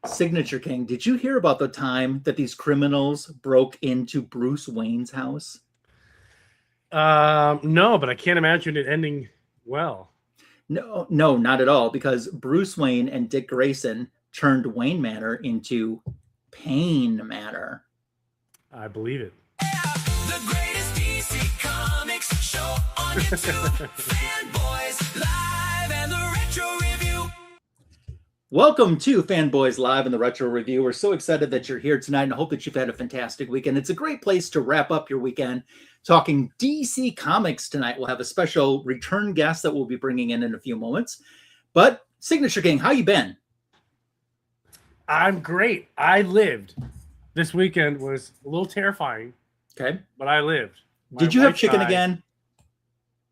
Signature King, did you hear about the time that these criminals broke into Bruce Wayne's house? No, but I can't imagine it ending well. No, not at all, because Bruce Wayne and Dick Grayson turned Wayne Manor into Pain Manor. I believe it. The greatest DC Comics show on YouTube. Fanboys Live and the Retro Review. Welcome to Fanboys Live and the Retro Review. We're so excited that you're here tonight and I hope that you've had a fantastic weekend. It's a great place to wrap up your weekend talking DC Comics tonight. We'll have a special return guest that we'll be bringing in a few moments. But Signature King, how you been? I'm great. I lived. This weekend was a little terrifying. Okay. But I lived. Did you have chicken again?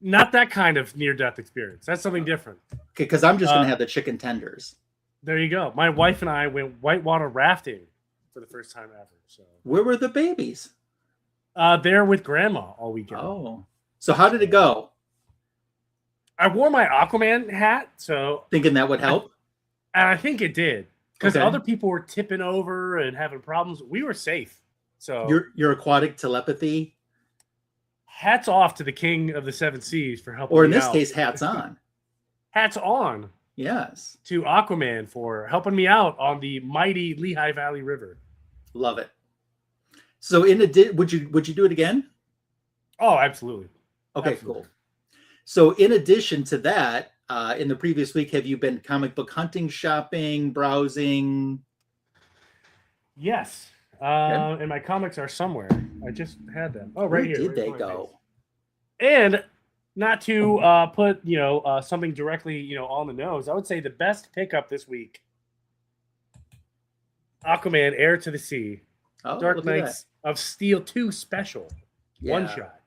Not that kind of near-death experience. That's something different. Okay, because I'm just going to have the chicken tenders. There you go. My wife and I went whitewater rafting for the first time ever. So where were the babies? They're with Grandma all weekend. Oh. So how did it go? I wore my Aquaman hat, so thinking that would help? And I think it did. Because other people were tipping over and having problems. We were safe. So your aquatic telepathy. Hats off to the King of the Seven Seas for helping. Or in this case, hats on. Hats on. Yes. To Aquaman for helping me out on the mighty Lehigh Valley River. Love it. So would you do it again? Oh, absolutely. Okay, absolutely. Cool. So in addition to that, in the previous week, have you been comic book hunting, shopping, browsing? Yes. And my comics are somewhere. I just had them. Oh, right here. Where did they go? And not to put, something directly, on the nose, I would say the best pickup this week, Aquaman, Heir to the Sea, Dark Knights of Steel 2 special, one shot.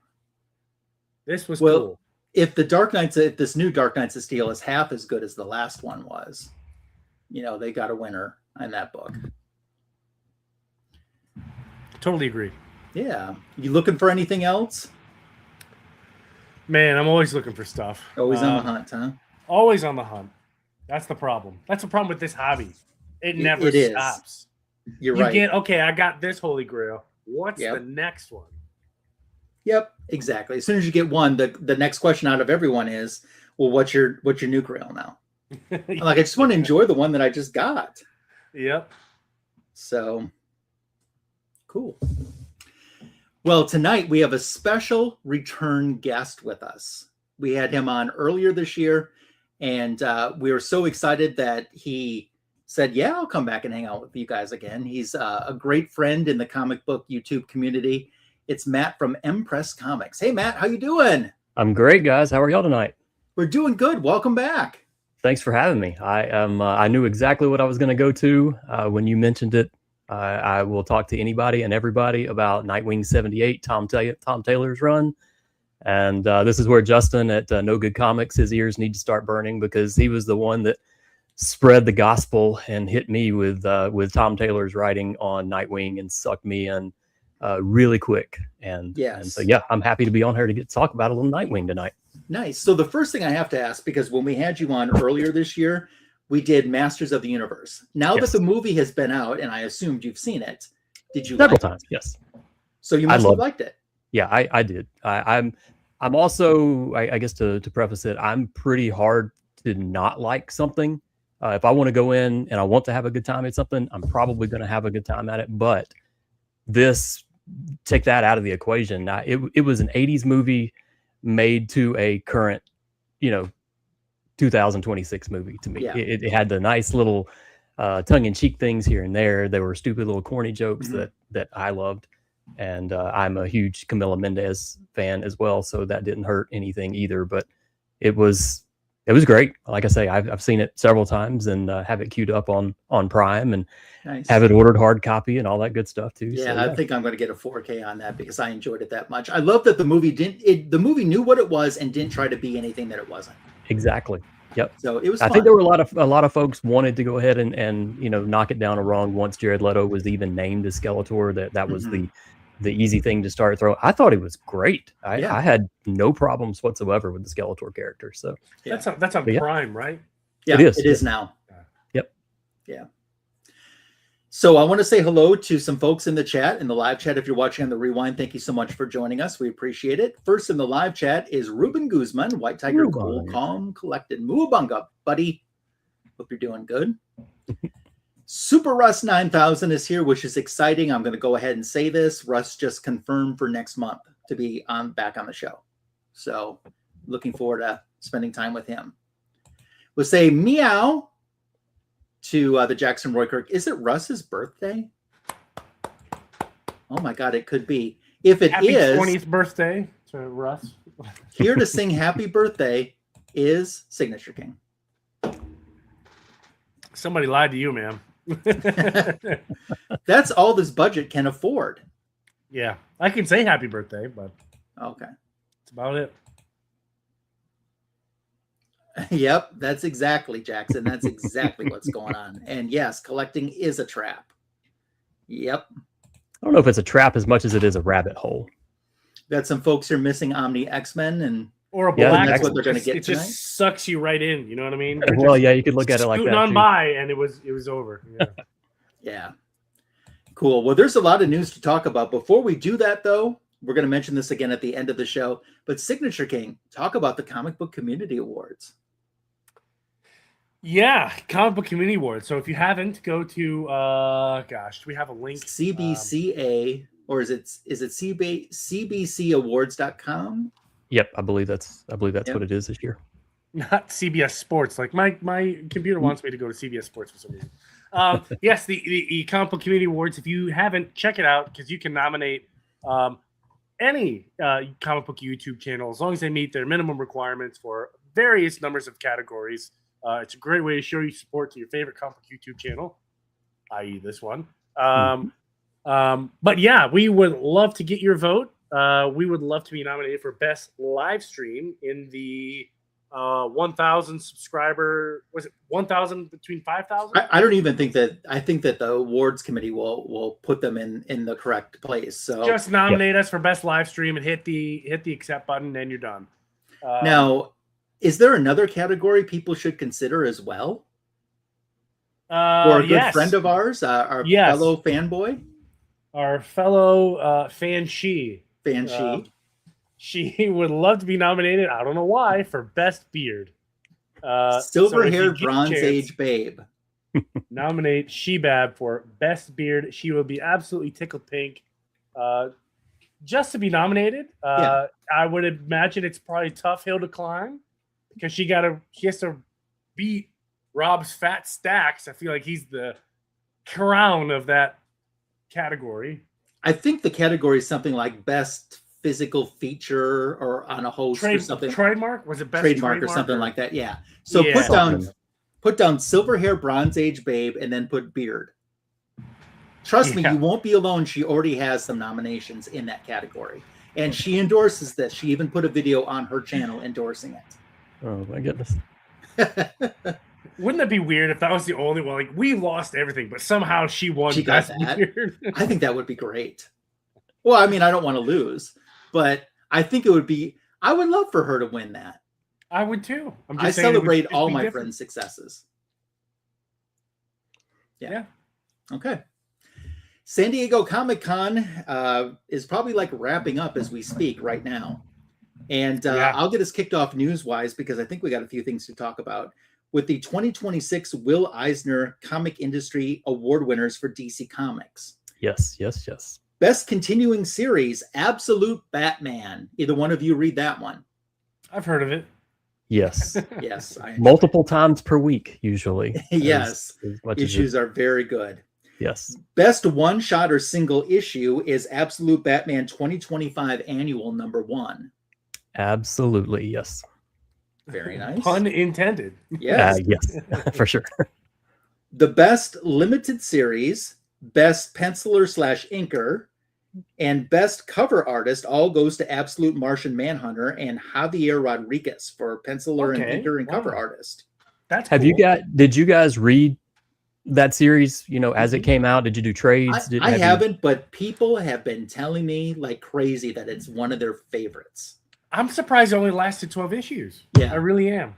This was cool. If this new Dark Knights of Steel is half as good as the last one was, they got a winner in that book. Totally agree. Yeah. You looking for anything else? Man, I'm always looking for stuff. Always on the hunt, huh? Always on the hunt. That's the problem. That's the problem with this hobby. It never stops. You're right. I got this Holy Grail. What's the next one? Yep, exactly. As soon as you get one, the next question out of everyone is, well, what's your new grail now? I'm like, I just want to enjoy the one that I just got. Yep. So cool. Well, tonight we have a special return guest with us. We had him on earlier this year, and we were so excited that he said, yeah, I'll come back and hang out with you guys again. He's a great friend in the comic book YouTube community. It's Matt from Empress Comics. Hey, Matt, how you doing? I'm great, guys. How are y'all tonight? We're doing good. Welcome back. Thanks for having me. I knew exactly what I was going to go to when you mentioned it. I will talk to anybody and everybody about Nightwing 78, Tom Taylor's run. And this is where Justin at No Good Comics, his ears need to start burning, because he was the one that spread the gospel and hit me with Tom Taylor's writing on Nightwing and sucked me in really quick. And so, yeah, I'm happy to be on here to talk about a little Nightwing tonight. Nice. So the first thing I have to ask, because when we had you on earlier this year, we did Masters of the Universe. Now that the movie has been out, and I assumed you've seen it, did you several times? Yes. So you must have liked it. Yeah, I did. I'm also, I guess to preface it, I'm pretty hard to not like something. If I want to go in and I want to have a good time at something, I'm probably going to have a good time at it. But take that out of the equation. It was an 80s movie made to a current, 2026 movie to me. Yeah. It had the nice little tongue-in-cheek things here and there. There were stupid little corny jokes that I loved. And I'm a huge Camila Mendez fan as well, so that didn't hurt anything either. But it was great. Like I say, I've seen it several times and have it queued up on Prime and have it ordered hard copy and all that good stuff too. Yeah, so, I think I'm going to get a 4K on that because I enjoyed it that much. I love that the movie the movie knew what it was and didn't try to be anything that it wasn't. Exactly. Yep. So it was fun. I think there were a lot of folks wanted to go ahead and knock it down a rung once Jared Leto was even named as Skeletor. That was the easy thing to start throwing. I thought it was great. I had no problems whatsoever with the Skeletor character. So that's on Prime, right? Yeah, it is now. Yep. Yeah. So I want to say hello to some folks in the chat, in the live chat. If you're watching on the Rewind, thank you so much for joining us. We appreciate it. First in the live chat is Ruben Guzman, White Tiger, cool, calm, collected. Muabunga, buddy. Hope you're doing good. Super Russ 9000 is here, which is exciting. I'm going to go ahead and say this. Russ just confirmed for next month to be back on the show. So looking forward to spending time with him. We'll say meow to the Jackson Roykirk. Is it Russ's birthday? Oh my God, it could be. If it Happy is, 20th birthday to Russ. here to sing happy birthday is Signature King. Somebody lied to you, man. That's all this budget can afford. Yeah, I can say happy birthday, but Okay. that's about it. Yep, that's exactly, Jackson. That's exactly what's going on. And yes, collecting is a trap. Yep. I don't know if it's a trap as much as it is a rabbit hole. Got some folks here missing Omni X-Men, and Or a Yeah, black. that's what hole. they're going to get It tonight. just sucks you right in. You know what I mean? Well, yeah, you could look at it like Scooting that. on too. by, and it was over. Yeah. Yeah. Cool. Well, there's a lot of news to talk about. Before we do that, though, we're going to mention this again at the end of the show. But Signature King, talk about the Comic Book Community Awards. Yeah, Comic Book Community Awards. So if you haven't, go to gosh, do we have a link? CBCA, or is it CBCAwards.com? Yep, I believe that's Yep. what it is this year. Not CBS Sports. Like my computer wants me to go to CBS Sports for some reason. Yes, the Comic Book Community Awards. If you haven't, check it out because you can nominate any comic book YouTube channel as long as they meet their minimum requirements for various numbers of categories. It's a great way to show your support to your favorite comic book YouTube channel, i.e. this one. But yeah, we would love to get your vote. We would love to be nominated for best live stream in the 1,000 subscriber. Was it 1,000 between 5,000? I don't even think that. I think that the awards committee will put them in the correct place. So Just nominate us for best live stream and hit the accept button, and you're done. now, is there another category people should consider as well? Or a good yes. friend of ours, our Yes. fellow fanboy, Our fellow fan she would love to be nominated. I don't know why, for best beard. silver-haired so if you get a Bronze chance, Age babe. Nominate Shebab for best beard. She will be absolutely tickled pink. Just to be nominated. Yeah. I would imagine it's probably a tough hill to climb because she has to beat Rob's Fat Stacks. I feel like he's the crown of that category. I think the category is something like best physical feature or on a host or something. Trademark? Was it best Trademark or something like that. Yeah. So Yeah. put down silver hair Bronze Age babe and then put beard. Trust me, Yeah. you won't be alone. She already has some nominations in that category. And she endorses this. She even put a video on her channel endorsing Oh my goodness. it. Wouldn't that be weird if that was the only one? Like, we lost everything, but somehow she won. She got Best that. Beard. I think that would be great. Well, I mean, I don't want to lose, but I think it would be, I would love for her to win that. I would too. I'm I just saying it would celebrate just all be my different. friends' successes. Yeah. Okay. San Diego Comic-Con is probably like wrapping up as we speak right now. And Yeah. I'll get us kicked off news-wise because I think we got a few things to talk about. With the 2026 Will Eisner Comic Industry Award winners for DC Comics. Yes. Best Continuing Series, Absolute Batman. Either one of you read that one? I've heard of it. Yes. Yes. Multiple times per week, usually. Yes. As much as Issues are very good. Yes. Best one-shot or single issue is Absolute Batman 2025 Annual #1. Absolutely. Yes. Very nice. Pun intended. Yes. Yes, for sure. The best limited series, best penciler/inker, and best cover artist all goes to Absolute Martian Manhunter and Javier Rodriguez for penciler and Okay. inker and cover Wow. artist. That's Did you guys read that series, as it came out? Did you do trades? I haven't, but people have been telling me like crazy that it's one of their favorites. I'm surprised it only lasted 12 issues. Yeah. I really am.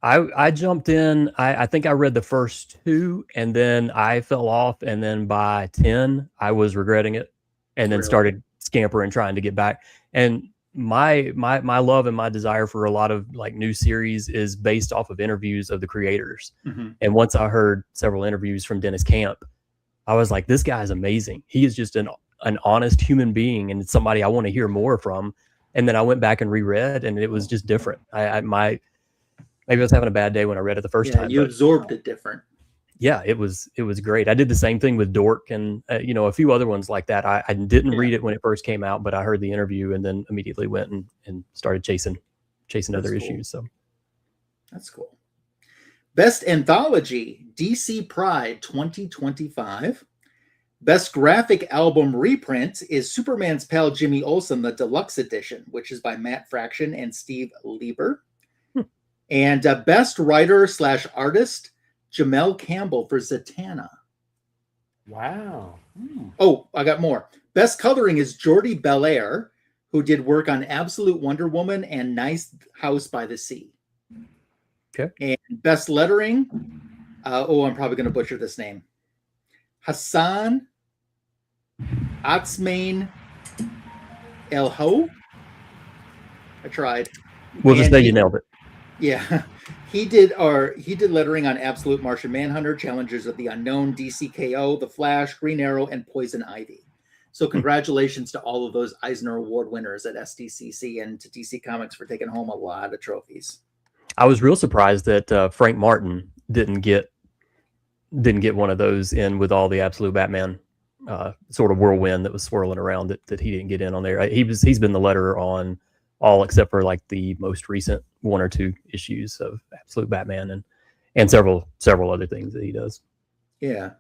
I jumped in. I think I read the first 2, and then I fell off. And then by 10, I was regretting it, and then Really? started scampering trying to get back. And my love and my desire for a lot of like new series is based off of interviews of the creators. Mhm. And once I heard several interviews from Dennis Camp, I was like, this guy is amazing. He is just an honest human being, and it's somebody I want to hear more from. And then I went back and reread, and it was just different. Maybe I was having a bad day when I read it the first time. You But absorbed it different. yeah, it was great. I did the same thing with Dork and a few other ones like that. I didn't read it when it first came out, but I heard the interview and then immediately went and started chasing other cool. issues. So That's cool. Best Anthology, DC Pride 2025. Best Graphic Album Reprint is Superman's Pal Jimmy Olsen, the Deluxe Edition, which is by Matt Fraction and Steve Lieber. And Best Writer/Artist, Jamel Campbell for Zatanna. Wow. Oh, I got more. Best Coloring is Jordi Belair, who did work on Absolute Wonder Woman and Nice House by the Sea. Okay. And Best Lettering, I'm probably going to butcher this name. Hassan Atsmain El Ho. I tried. we'll just And say you nailed it. Yeah, he did lettering on Absolute Martian Manhunter, Challengers of the Unknown, DCKO, The Flash, Green Arrow, and Poison Ivy. So congratulations to all of those Eisner Award winners at SDCC and to DC Comics for taking home a lot of trophies. I was real surprised that Frank Martin didn't get one of those in with all the Absolute Batman sort of whirlwind that was swirling around that he didn't get in on there. He's been the letterer on all except for like the most recent 1 or 2 issues of Absolute Batman and several other things that he does. Yeah.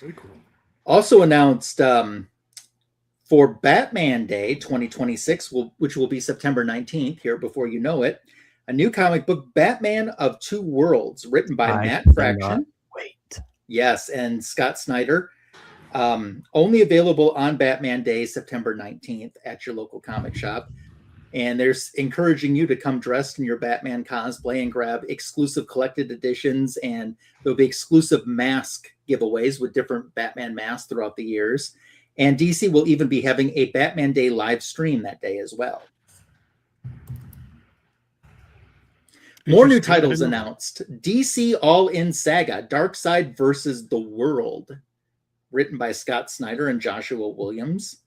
Very cool. Also announced for Batman Day 2026, which will be September 19th, here before you know it, a new comic book, Batman of Two Worlds, written by Matt Fraction. Wait. Yes, and Scott Snyder. Only available on Batman Day, September 19th at your local comic shop. And they're encouraging you to come dressed in your Batman cosplay and grab exclusive collected editions. And there'll be exclusive mask giveaways with different Batman masks throughout the years. And DC will even be having a Batman Day live stream that day as well. More new titles announced. DC All-In Saga, Darkseid versus the World. Written by Scott Snyder and Joshua Williamson.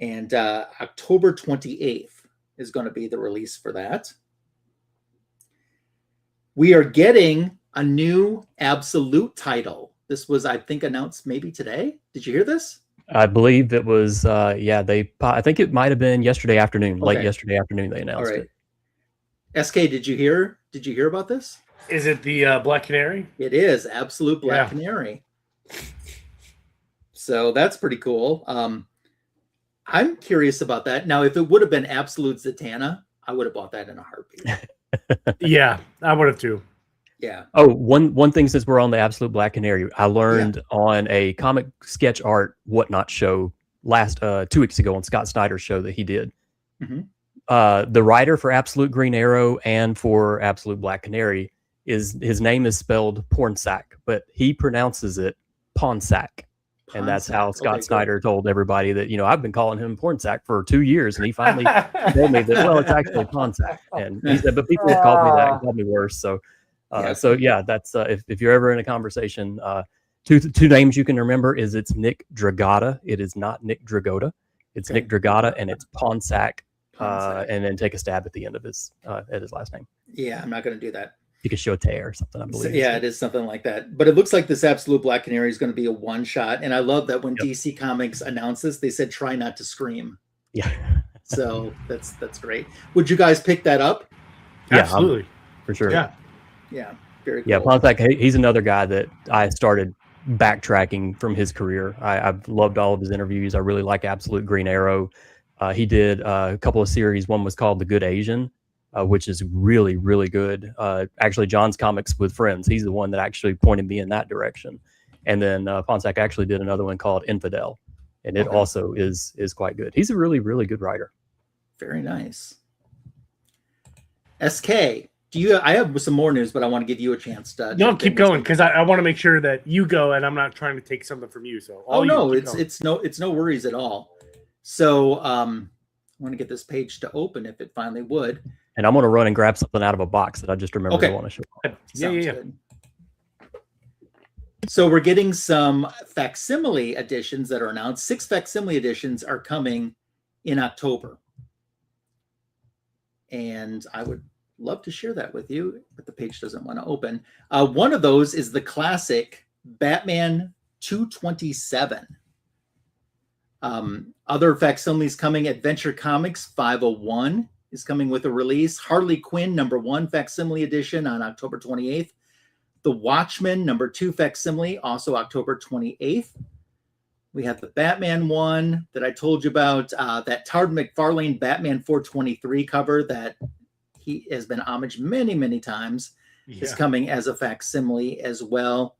And October 28th is going to be the release for that. We are getting a new Absolute title. This was, I think, announced maybe today. Did you hear this? I believe it was, I think it might have been yesterday afternoon, late Okay. yesterday afternoon they announced it. SK, did you hear about this? Is it the Black Canary? It is Absolute Black Canary. So that's pretty cool. I'm curious about that. Now, if it would have been Absolute Zatanna, I would have bought that in a heartbeat. Yeah, I would have too. Yeah. Oh, one thing since we're on the Absolute Black Canary, I learned on a comic sketch art whatnot show last 2 weeks ago on Scott Snyder's show that he did. Mm-hmm. The writer for Absolute Green Arrow and for Absolute Black Canary his name is spelled Pornsack, but he pronounces it Ponsack. And that's how Scott Snyder told everybody that, I've been calling him Pornsack for 2 years. And he finally told me that, well, it's actually Ponsack. And he said, but people have called me that and called me worse. So, that's if you're ever in a conversation, two names you can remember is it's Nick Dragotta. It is not Nick Dragotta. It's Nick Dragotta and it's Ponsack. And then take a stab at the end of his last name. Yeah, I'm not going to do that. Picachote or something, I believe. Yeah, it is something like that. But it looks like this Absolute Black Canary is going to be a one-shot. And I love that when DC Comics announced this, they said, try not to scream. Yeah. So that's great. Would you guys pick that up? Yeah, absolutely. For sure. Yeah. Yeah. Very cool. Yeah, Ponsack, he's another guy that I started backtracking from his career. I've loved all of his interviews. I really like Absolute Green Arrow. He did a couple of series. One was called The Good Asian, which is really, really good. Actually, John's Comics with Friends, he's the one that actually pointed me in that direction. And then Ponsack actually did another one called Infidel, and it also is quite good. He's a really, really good writer. Very nice. SK, I have some more news, but I want to give you a chance to. No, keep going because I want to make sure that you go, and I'm not trying to take something from you. So, it's no worries at all. So, I want to get this page to open if it finally would. And I'm going to run and grab something out of a box that I just remembered I want to show. Sounds good. So we're getting some facsimile editions that are announced. 6 facsimile editions are coming in October. And I would love to share that with you, but the page doesn't want to open. One of those is the classic Batman 227. Other facsimiles coming, Adventure Comics 501 is coming with a release. Harley Quinn #1 facsimile edition on October 28th. The Watchmen #2 facsimile, also October 28th. We have the Batman one that I told you about, that Todd McFarlane Batman 423 cover that he has been homaged many, many times, is coming as a facsimile as well.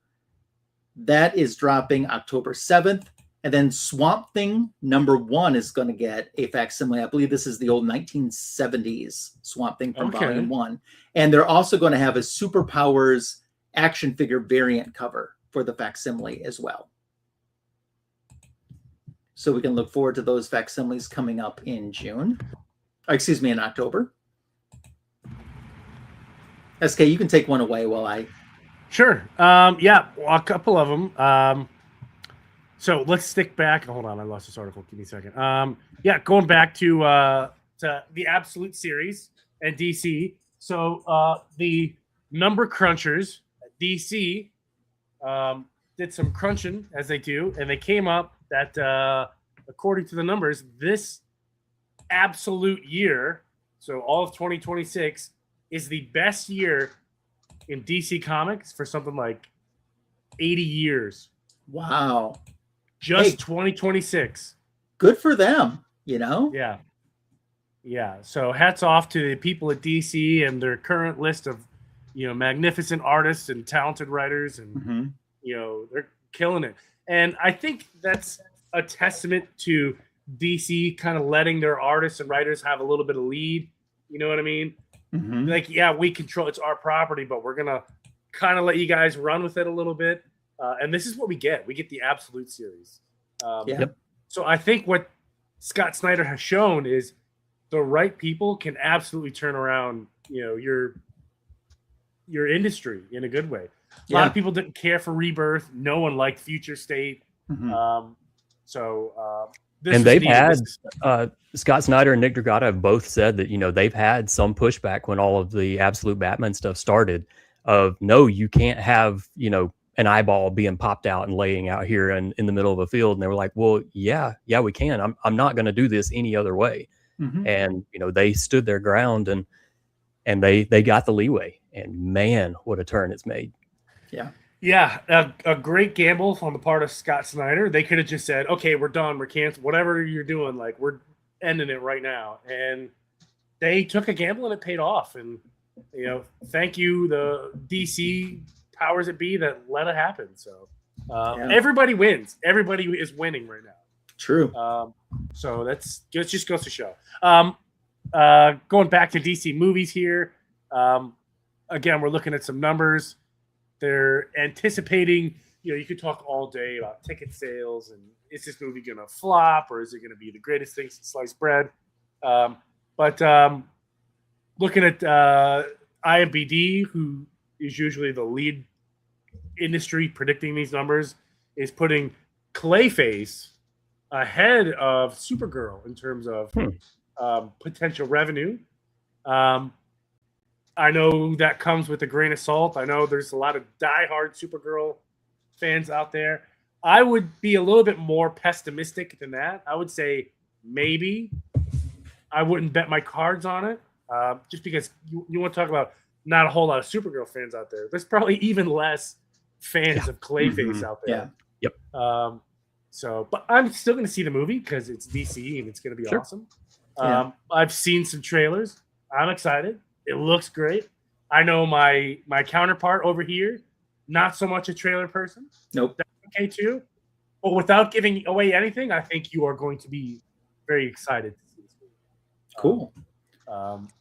That is dropping October 7th. And then Swamp Thing #1 is going to get a facsimile. I believe this is the old 1970s Swamp Thing from Volume 1. And they're also going to have a Superpowers action figure variant cover for the facsimile as well. So we can look forward to those facsimiles coming up in in October. SK, you can take one away while I... Sure. A couple of them. So let's stick back. Hold on, I lost this article. Give me a second. Going back to the Absolute series and DC. So the number crunchers at DC did some crunching, as they do, and they came up that according to the numbers, this Absolute year, so all of 2026, is the best year in DC Comics for something like 80 years. Wow. Just 2026. Good for them, you know? Yeah. So hats off to the people at DC and their current list of, magnificent artists and talented writers, and they're killing it. And I think that's a testament to DC kind of letting their artists and writers have a little bit of lead. You know what I mean? Mm-hmm. Like, we control, it's our property, but we're gonna kind of let you guys run with it a little bit. And this is what we get. We get the Absolute series. So I think what Scott Snyder has shown is the right people can absolutely turn around, your industry in a good way. A lot of people didn't care for Rebirth. No one liked Future State. Mm-hmm. And they've had Scott Snyder and Nick Dragotta have both said that they've had some pushback when all of the Absolute Batman stuff started. Of no, you can't have an eyeball being popped out and laying out here in the middle of a field. And they were like, well, yeah, we can. I'm not going to do this any other way. Mm-hmm. And they stood their ground and they got the leeway. And man, what a turn it's made. Yeah, a great gamble on the part of Scott Snyder. They could have just said, okay, we're done. We're canceled. Whatever you're doing, we're ending it right now. And they took a gamble and it paid off. And, thank you, the DC powers that be that let it happen. So everybody wins. Everybody is winning right now. True. So that's just goes to show. Going back to DC movies here. Again, we're looking at some numbers. They're anticipating, you could talk all day about ticket sales and is this movie going to flop or is it going to be the greatest thing since sliced bread? But looking at IMBD, who is usually the lead industry predicting these numbers, is putting Clayface ahead of Supergirl in terms of potential revenue. I know that comes with a grain of salt. I know there's a lot of diehard Supergirl fans out there. I would be a little bit more pessimistic than that. I would say maybe. I wouldn't bet my cards on it, just because you want to talk about not a whole lot of Supergirl fans out there. There's probably even less fans of Clayface out there. Yep. But I'm still going to see the movie because it's DC and it's going to be awesome. I've seen some trailers. I'm excited. It looks great. I know my counterpart over here, not so much a trailer person. Nope. That's okay too. But without giving away anything, I think you are going to be very excited to see this movie. Cool.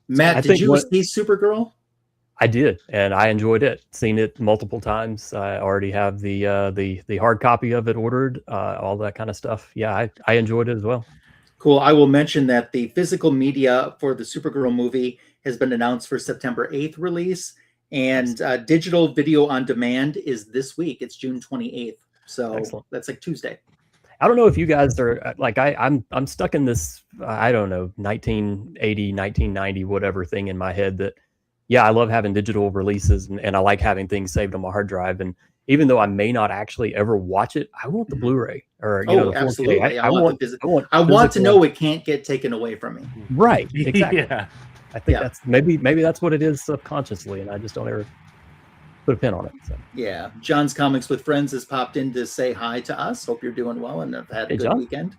Matt, did you see Supergirl? I did, and I enjoyed it. Seen it multiple times. I already have the hard copy of it ordered. All that kind of stuff. Yeah, I enjoyed it as well. Cool. I will mention that the physical media for the Supergirl movie has been announced for September 8th release, and digital video on demand is this week. It's June 28th. So Excellent. That's like Tuesday. I don't know if you guys are like I'm stuck in this I don't know 1980 1990 whatever thing in my head that yeah, I love having digital releases and I like having things saved on my hard drive, and even though I may not actually ever watch it, I want the Blu-ray or you know the 4K. Absolutely. I want to know it can't get taken away from me. Right. Exactly. Yeah. I think that's maybe that's what it is subconsciously, and I just don't ever put a pin on it. So. Yeah. John's Comics with Friends has popped in to say hi to us. Hope you're doing well and have had a good weekend.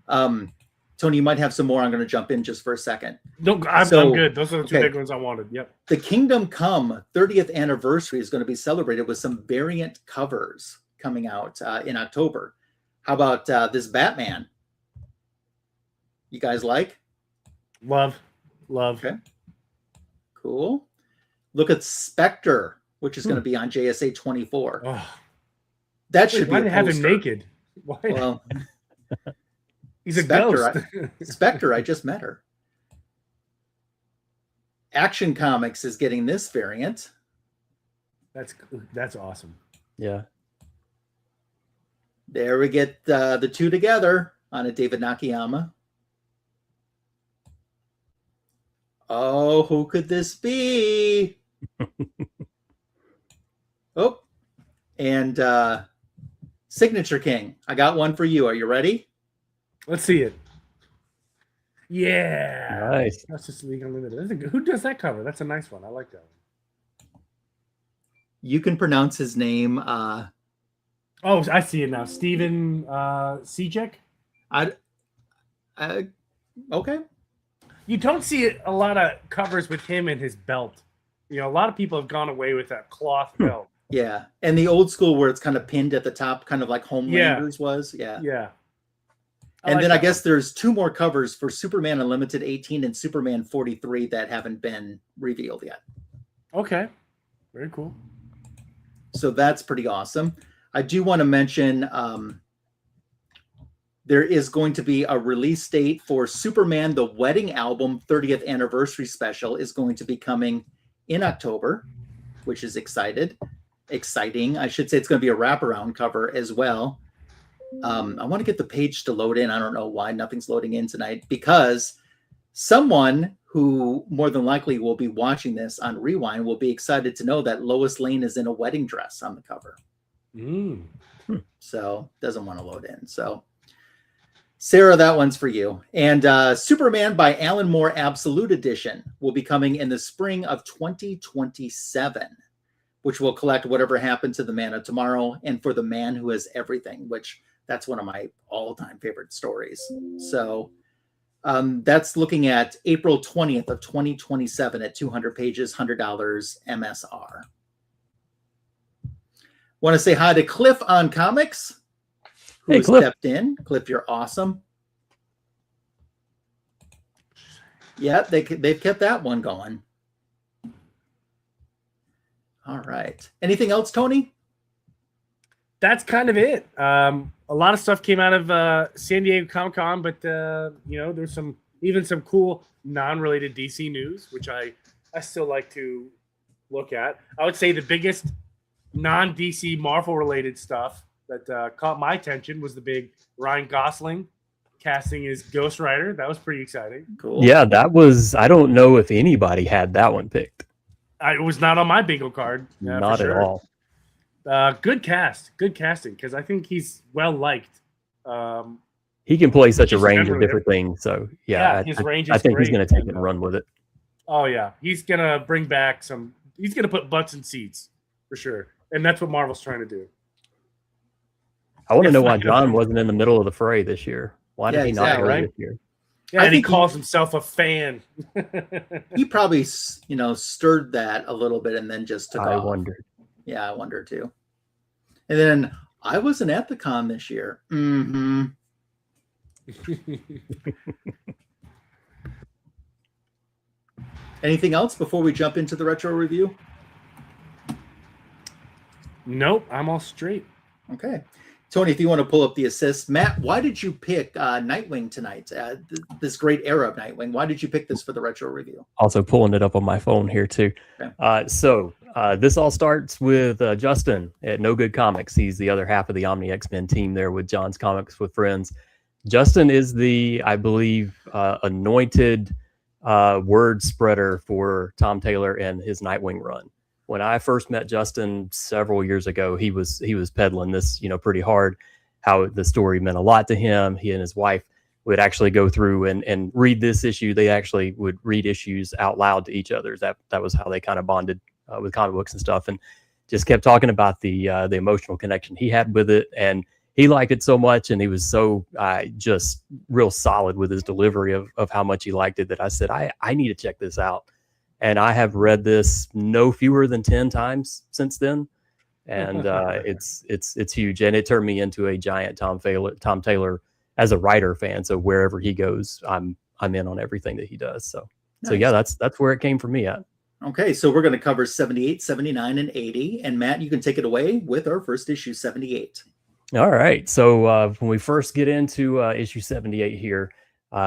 Tony, you might have some more. I'm going to jump in just for a second. No, I'm good. Those are the two big ones I wanted. Yep. The Kingdom Come 30th anniversary is going to be celebrated with some variant covers coming out in October. How about this Batman? You guys like? Love. Okay. Cool. Look at Spectre, which is going to be on JSA 24. Oh. That should be. Why do they have him naked? Why? Well, he's a Spectre, ghost. Spectre, I just met her. Action Comics is getting this variant. That's awesome. Yeah. There we get the two together on a David Nakayama. Oh, who could this be? Oh, and Signature King. I got one for you. Are you ready? Let's see it. Yeah. Nice. That's just League Unlimited. Who does that cover? That's a nice one. I like that one. You can pronounce his name. Oh, I see it now. Steven Sejek? Okay. You don't see a lot of covers with him and his belt. You know, a lot of people have gone away with that cloth belt. Yeah. And the old school where it's kind of pinned at the top, kind of like Homelander's was. Yeah. Yeah. I guess there's two more covers for Superman Unlimited 18 and Superman 43 that haven't been revealed yet. Okay. Very cool. So that's pretty awesome. I do want to mention there is going to be a release date for Superman The Wedding Album 30th Anniversary Special is going to be coming in October, which is exciting. I should say it's going to be a wraparound cover as well. I want to get the page to load in. I don't know why nothing's loading in tonight, because someone who more than likely will be watching this on Rewind will be excited to know that Lois Lane is in a wedding dress on the cover. So doesn't want to load in. So Sarah, that one's for you. And Superman by Alan Moore Absolute Edition will be coming in the spring of 2027, which will collect whatever happened to the Man of Tomorrow and for the Man Who Has Everything, which that's one of my all-time favorite stories. So that's looking at April 20th of 2027 at 200 pages, $100 MSR. Want to say hi to Cliff on Comics, who stepped in. Cliff, you're awesome. Yeah, they've kept that one going. All right. Anything else, Tony? That's kind of it. A lot of stuff came out of San Diego Comic-Con, but there's some cool non-related DC news, which I still like to look at. I would say the biggest non-DC Marvel-related stuff that caught my attention was the big Ryan Gosling casting as Ghost Rider. That was pretty exciting. Cool. Yeah, that was. I don't know if anybody had that one picked. It was not on my bingo card. Not at all. Good casting, because I think he's well liked. He can play such a range of different things. So his range is I think great. he's going to take it and run with it. Oh yeah, he's gonna bring back some. He's gonna put butts in seats for sure, and that's what Marvel's trying to do. I want to know why John wasn't in the middle of the fray this year. Why did he not go this year? Yeah, and he calls himself a fan. He probably, stirred that a little bit and then just took off. I wondered. Yeah, I wonder too. And then I wasn't at the con this year. Mm-hmm. Anything else before we jump into the retro review? Nope, I'm all straight. Okay. Tony, if you want to pull up the assist. Matt, why did you pick Nightwing tonight? This great era of Nightwing. Why did you pick this for the retro review? Also pulling it up on my phone here too. Okay. So this all starts with Justin at No Good Comics. He's the other half of the Omni X-Men team there with John's Comics with Friends. Justin is the, I believe, anointed word spreader for Tom Taylor and his Nightwing run. When I first met Justin several years ago, he was peddling this, pretty hard, how the story meant a lot to him. He and his wife would actually go through and read this issue. They actually would read issues out loud to each other. That was how they kind of bonded with comic books and stuff, and just kept talking about the emotional connection he had with it. And he liked it so much, and he was so just real solid with his delivery of how much he liked it, that I said, I need to check this out. And I have read this no fewer than 10 times since then. And it's huge. And it turned me into a giant Tom Taylor as a writer fan. So wherever he goes, I'm in on everything that he does. So yeah, that's where it came for me at. Okay, so we're going to cover 78, 79, and 80. And Matt, you can take it away with our first issue, 78. All right. So when we first get into issue 78 here,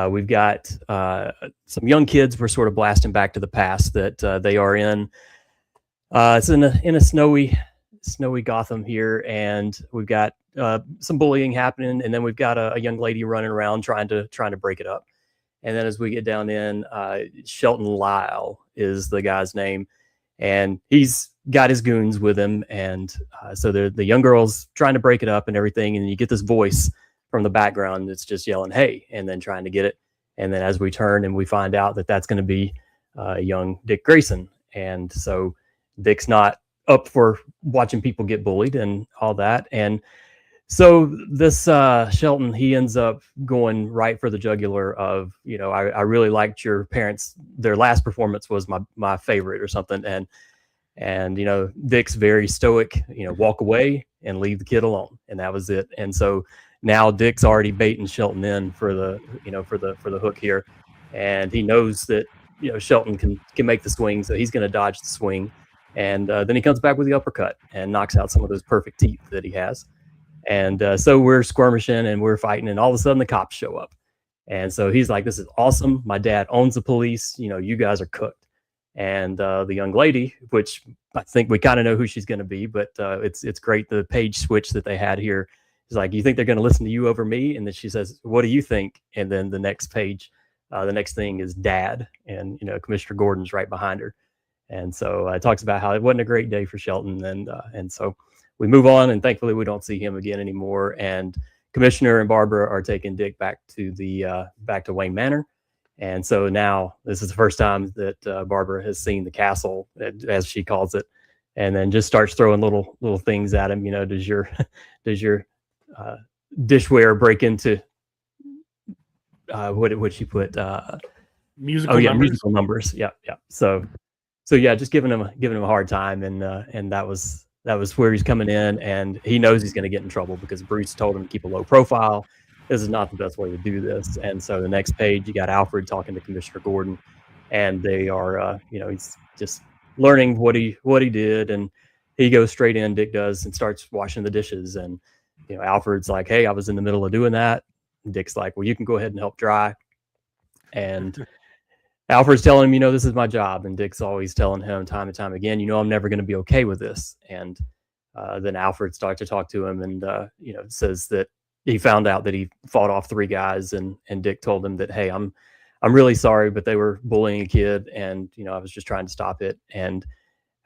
we've got some young kids. We're sort of blasting back to the past that they are in. It's in a snowy Gotham here, and we've got some bullying happening, and then we've got a young lady running around trying to break it up. And then as we get down in, Shelton Lyle is the guy's name, and he's got his goons with him, and so the young girl's trying to break it up and everything, and you get this voice from the background that's just yelling, "Hey," and then trying to get it. And then as we turn and we find out that that's going to be young Dick Grayson. And so Dick's not up for watching people get bullied and all that. And so this Shelton, he ends up going right for the jugular of, I really liked your parents. Their last performance was my favorite or something. And Dick's very stoic, walk away and leave the kid alone. And that was it. And so now Dick's already baiting Shelton in for the hook here, and he knows that Shelton can make the swing, so he's going to dodge the swing, and then he comes back with the uppercut and knocks out some of those perfect teeth that he has, and so we're skirmishing and we're fighting, and all of a sudden the cops show up, and so he's like, "This is awesome! My dad owns the police. You guys are cooked." And the young lady, which I think we kind of know who she's going to be, but it's great the page switch that they had here. He's like, "You think they're going to listen to you over me?" And then she says, "What do you think?" And then the next page, the next thing is Dad, and Commissioner Gordon's right behind her. And so it talks about how it wasn't a great day for Shelton, and so we move on, and thankfully we don't see him again anymore. And Commissioner and Barbara are taking Dick back to Wayne Manor, and so now this is the first time that Barbara has seen the castle, as she calls it, and then just starts throwing little things at him. Does your dishware break into what would she put musical numbers? Musical numbers. Yeah. So yeah, just giving him a hard time, and that was where he's coming in, and he knows he's going to get in trouble because Bruce told him to keep a low profile. This is not the best way to do this. And so the next page, you got Alfred talking to Commissioner Gordon, and they are he's just learning what he did, and he goes straight in, Dick does, and starts washing the dishes. And Alfred's like, "Hey, I was in the middle of doing that." And Dick's like, "Well, you can go ahead and help dry." And Alfred's telling him, "This is my job." And Dick's always telling him time and time again, "I'm never going to be okay with this." And then Alfred starts to talk to him, and says that he found out that he fought off 3 guys, and Dick told him that, "Hey, I'm really sorry, but they were bullying a kid, and I was just trying to stop it." And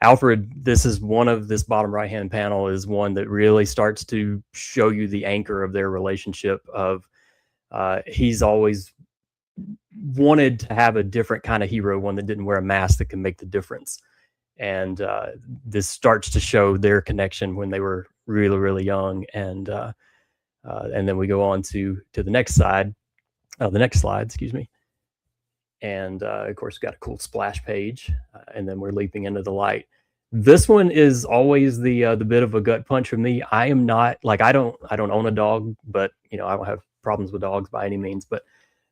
Alfred, this is one of this bottom right-hand panel is one that really starts to show you the anchor of their relationship of he's always wanted to have a different kind of hero, one that didn't wear a mask that can make the difference. And this starts to show their connection when they were really, really young. And then we go on to the next slide, excuse me. And of course, got a cool splash page, and then we're leaping into the light. This one is always the bit of a gut punch for me. I am not like I don't own a dog, but I don't have problems with dogs by any means. But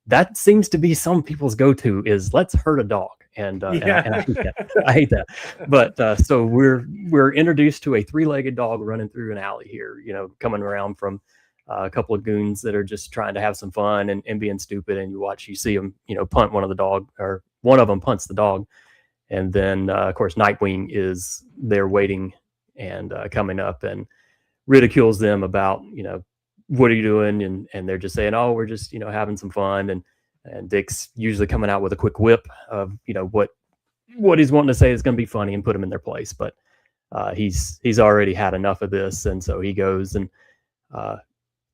that seems to be some people's go-to is let's hurt a dog. And I hate that. I hate that. But so we're introduced to a 3-legged dog running through an alley here, coming around from a couple of goons that are just trying to have some fun and being stupid. And you see them, punt one of the dog, or one of them punts the dog. And then, of course, Nightwing is there waiting and coming up and ridicules them about, what are you doing? And they're just saying, oh, we're just, having some fun. And Dick's usually coming out with a quick whip of, what he's wanting to say is going to be funny and put him in their place. But he's already had enough of this. And so he goes and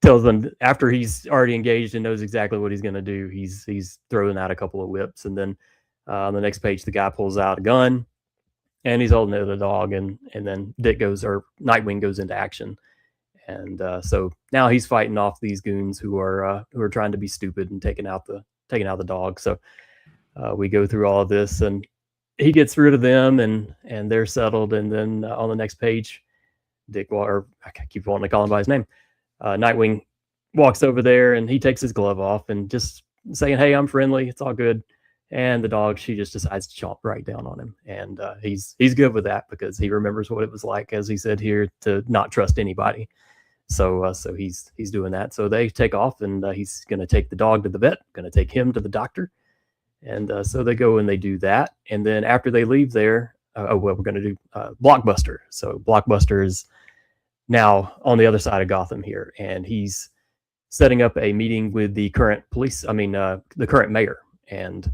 tells them after he's already engaged and knows exactly what he's going to do, he's throwing out a couple of whips. And then on the next page, the guy pulls out a gun and he's holding it to the dog. And then Nightwing goes into action. And so now he's fighting off these goons who are trying to be stupid and taking out the dog. So we go through all of this, and he gets rid of them, and they're settled. And then on the next page, I keep wanting to call him by his name. Nightwing walks over there, and he takes his glove off and just saying, "Hey, I'm friendly. It's all good." And the dog, she just decides to chomp right down on him, and he's good with that because he remembers what it was like, as he said here, to not trust anybody. So he's doing that. So they take off, and he's going to take the dog to the vet, going to take him to the doctor. And so they go and they do that. And then after they leave there, we're going to do Blockbuster. So Blockbuster is now on the other side of Gotham here, and he's setting up a meeting with the current the current mayor. And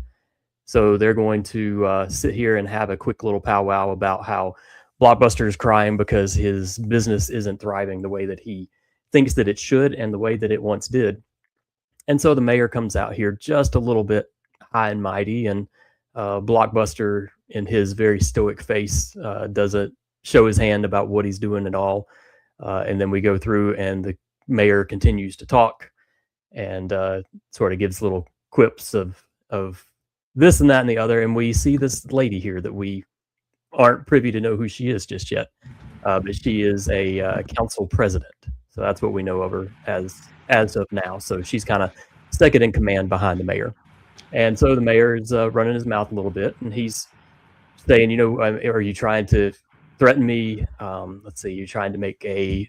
so they're going to sit here and have a quick little powwow about how Blockbuster is crying because his business isn't thriving the way that he thinks that it should and the way that it once did. And so the mayor comes out here just a little bit high and mighty, and Blockbuster, in his very stoic face, doesn't show his hand about what he's doing at all. And then we go through, and the mayor continues to talk and sort of gives little quips of this and that and the other. And we see this lady here that we aren't privy to know who she is just yet, but she is a council president. So that's what we know of her as of now. So she's kind of second in command behind the mayor. And so the mayor is running his mouth a little bit, and he's saying, are you trying to threaten me? Let's see, you're trying to make a,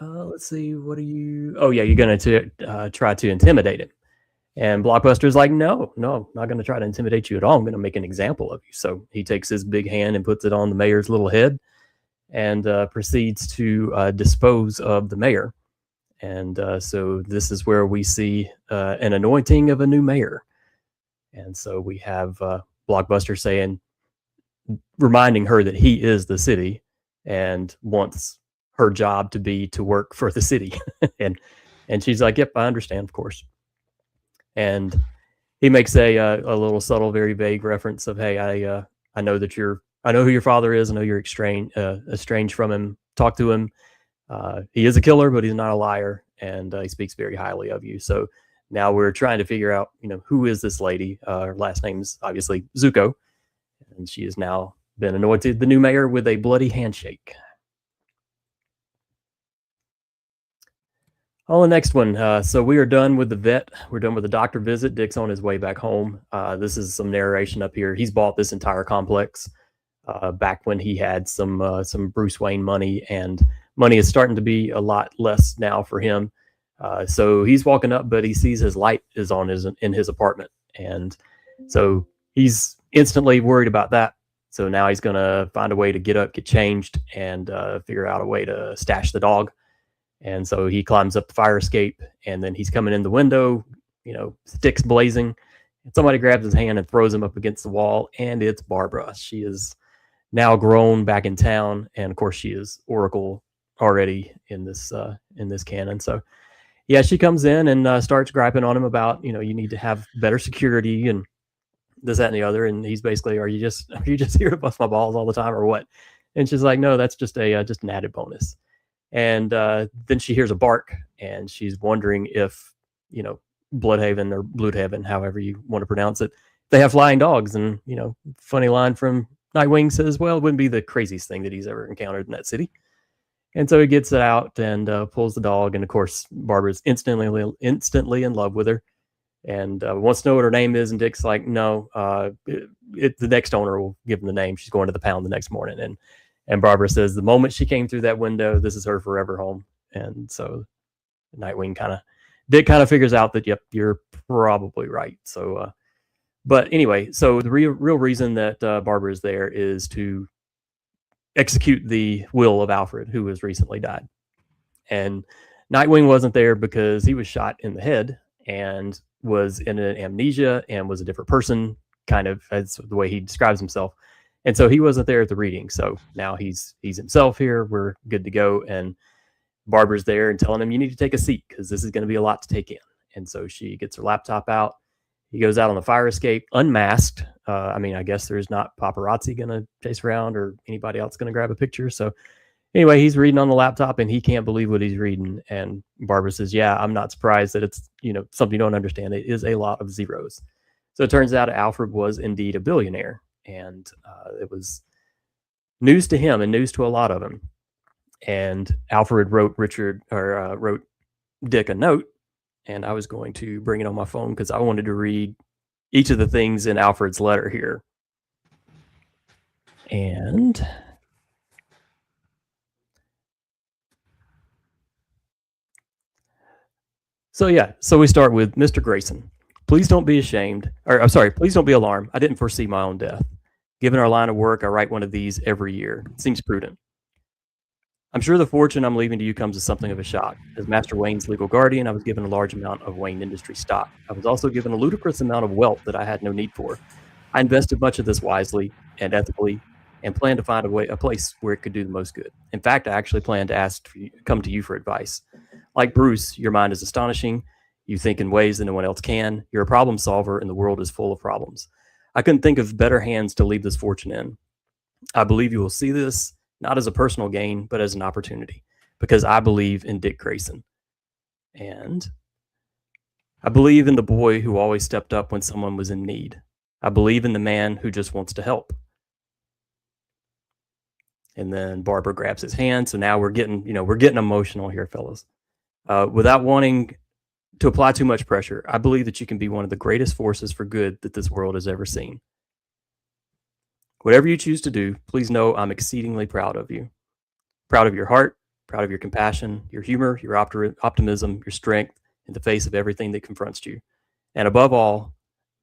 let's see, what are you, oh yeah, you're going to try to intimidate him. And Blockbuster's like, no, not going to try to intimidate you at all. I'm going to make an example of you. So he takes his big hand and puts it on the mayor's little head and proceeds to dispose of the mayor. And so this is where we see an anointing of a new mayor. And so we have Blockbuster reminding her that he is the city and wants her job to be to work for the city. and she's like, yep, I understand, of course. And he makes a little subtle, very vague reference of, hey, I know who your father is. I know you're estranged from him. Talk to him. He is a killer, but he's not a liar. And he speaks very highly of you. So now we're trying to figure out, who is this lady? Her last name's obviously Zucco. And she has now been anointed the new mayor with a bloody handshake. On the next one, so we are done with the vet. We're done with the doctor visit. Dick's on his way back home. This is some narration up here. He's bought this entire complex back when he had some Bruce Wayne money, and money is starting to be a lot less now for him. So he's walking up, but he sees his light is on in his apartment, and so he's instantly worried about that. So now he's gonna find a way to get up, get changed, and figure out a way to stash the dog. And so he climbs up the fire escape, and then he's coming in the window, sticks blazing. And somebody grabs his hand and throws him up against the wall, and it's Barbara. She is now grown, back in town, and of course she is Oracle already in this canon. So yeah, she comes in and starts griping on him about, you need to have better security and this, that, and the other. And he's basically, are you just here to bust my balls all the time or what? And she's like, no, that's just an added bonus. And then she hears a bark, and she's wondering if, Bludhaven or Blüdhaven, however you want to pronounce it, they have flying dogs. And, funny line from Nightwing says, well, it wouldn't be the craziest thing that he's ever encountered in that city. And so he gets it out and pulls the dog. And of course, Barbara's instantly in love with her and wants to know what her name is. And Dick's like, no, the next owner will give him the name. She's going to the pound the next morning. And Barbara says the moment she came through that window, this is her forever home. And so Dick kind of figures out that, yep, you're probably right. So, but anyway, so the real reason that Barbara is there is to execute the will of Alfred, who has recently died. And Nightwing wasn't there because he was shot in the head and was in an amnesia and was a different person, kind of as the way he describes himself. And so he wasn't there at the reading. So now he's himself here. We're good to go. And Barbara's there and telling him, you need to take a seat because this is going to be a lot to take in. And so she gets her laptop out. He goes out on the fire escape, unmasked. I guess there's not paparazzi going to chase around or anybody else going to grab a picture. So anyway, he's reading on the laptop and he can't believe what he's reading. And Barbara says, yeah, I'm not surprised that it's, something you don't understand. It is a lot of zeros. So it turns out Alfred was indeed a billionaire. And it was news to him and news to a lot of them. And Alfred wrote Dick a note, and I was going to bring it on my phone because I wanted to read each of the things in Alfred's letter here. And so we start with Mr. Grayson. Please don't be ashamed, or I'm sorry, please don't be alarmed. I didn't foresee my own death. Given our line of work, I write one of these every year. It seems prudent. I'm sure the fortune I'm leaving to you comes as something of a shock. As Master Wayne's legal guardian, I was given a large amount of Wayne Industry stock. I was also given a ludicrous amount of wealth that I had no need for. I invested much of this wisely and ethically and planned to find a place where it could do the most good. In fact, I actually planned to come to you for advice. Like Bruce, your mind is astonishing. You think in ways that no one else can. You're a problem solver, and the world is full of problems. I couldn't think of better hands to leave this fortune in. I believe you will see this not as a personal gain, but as an opportunity, because I believe in Dick Grayson. And I believe in the boy who always stepped up when someone was in need. I believe in the man who just wants to help. And then Barbara grabs his hand. So now we're getting emotional here, fellas. Without wanting to apply too much pressure, I believe that you can be one of the greatest forces for good that this world has ever seen. Whatever you choose to do, please know I'm exceedingly proud of you. Proud of your heart, proud of your compassion, your humor, your optimism, your strength in the face of everything that confronts you. And above all,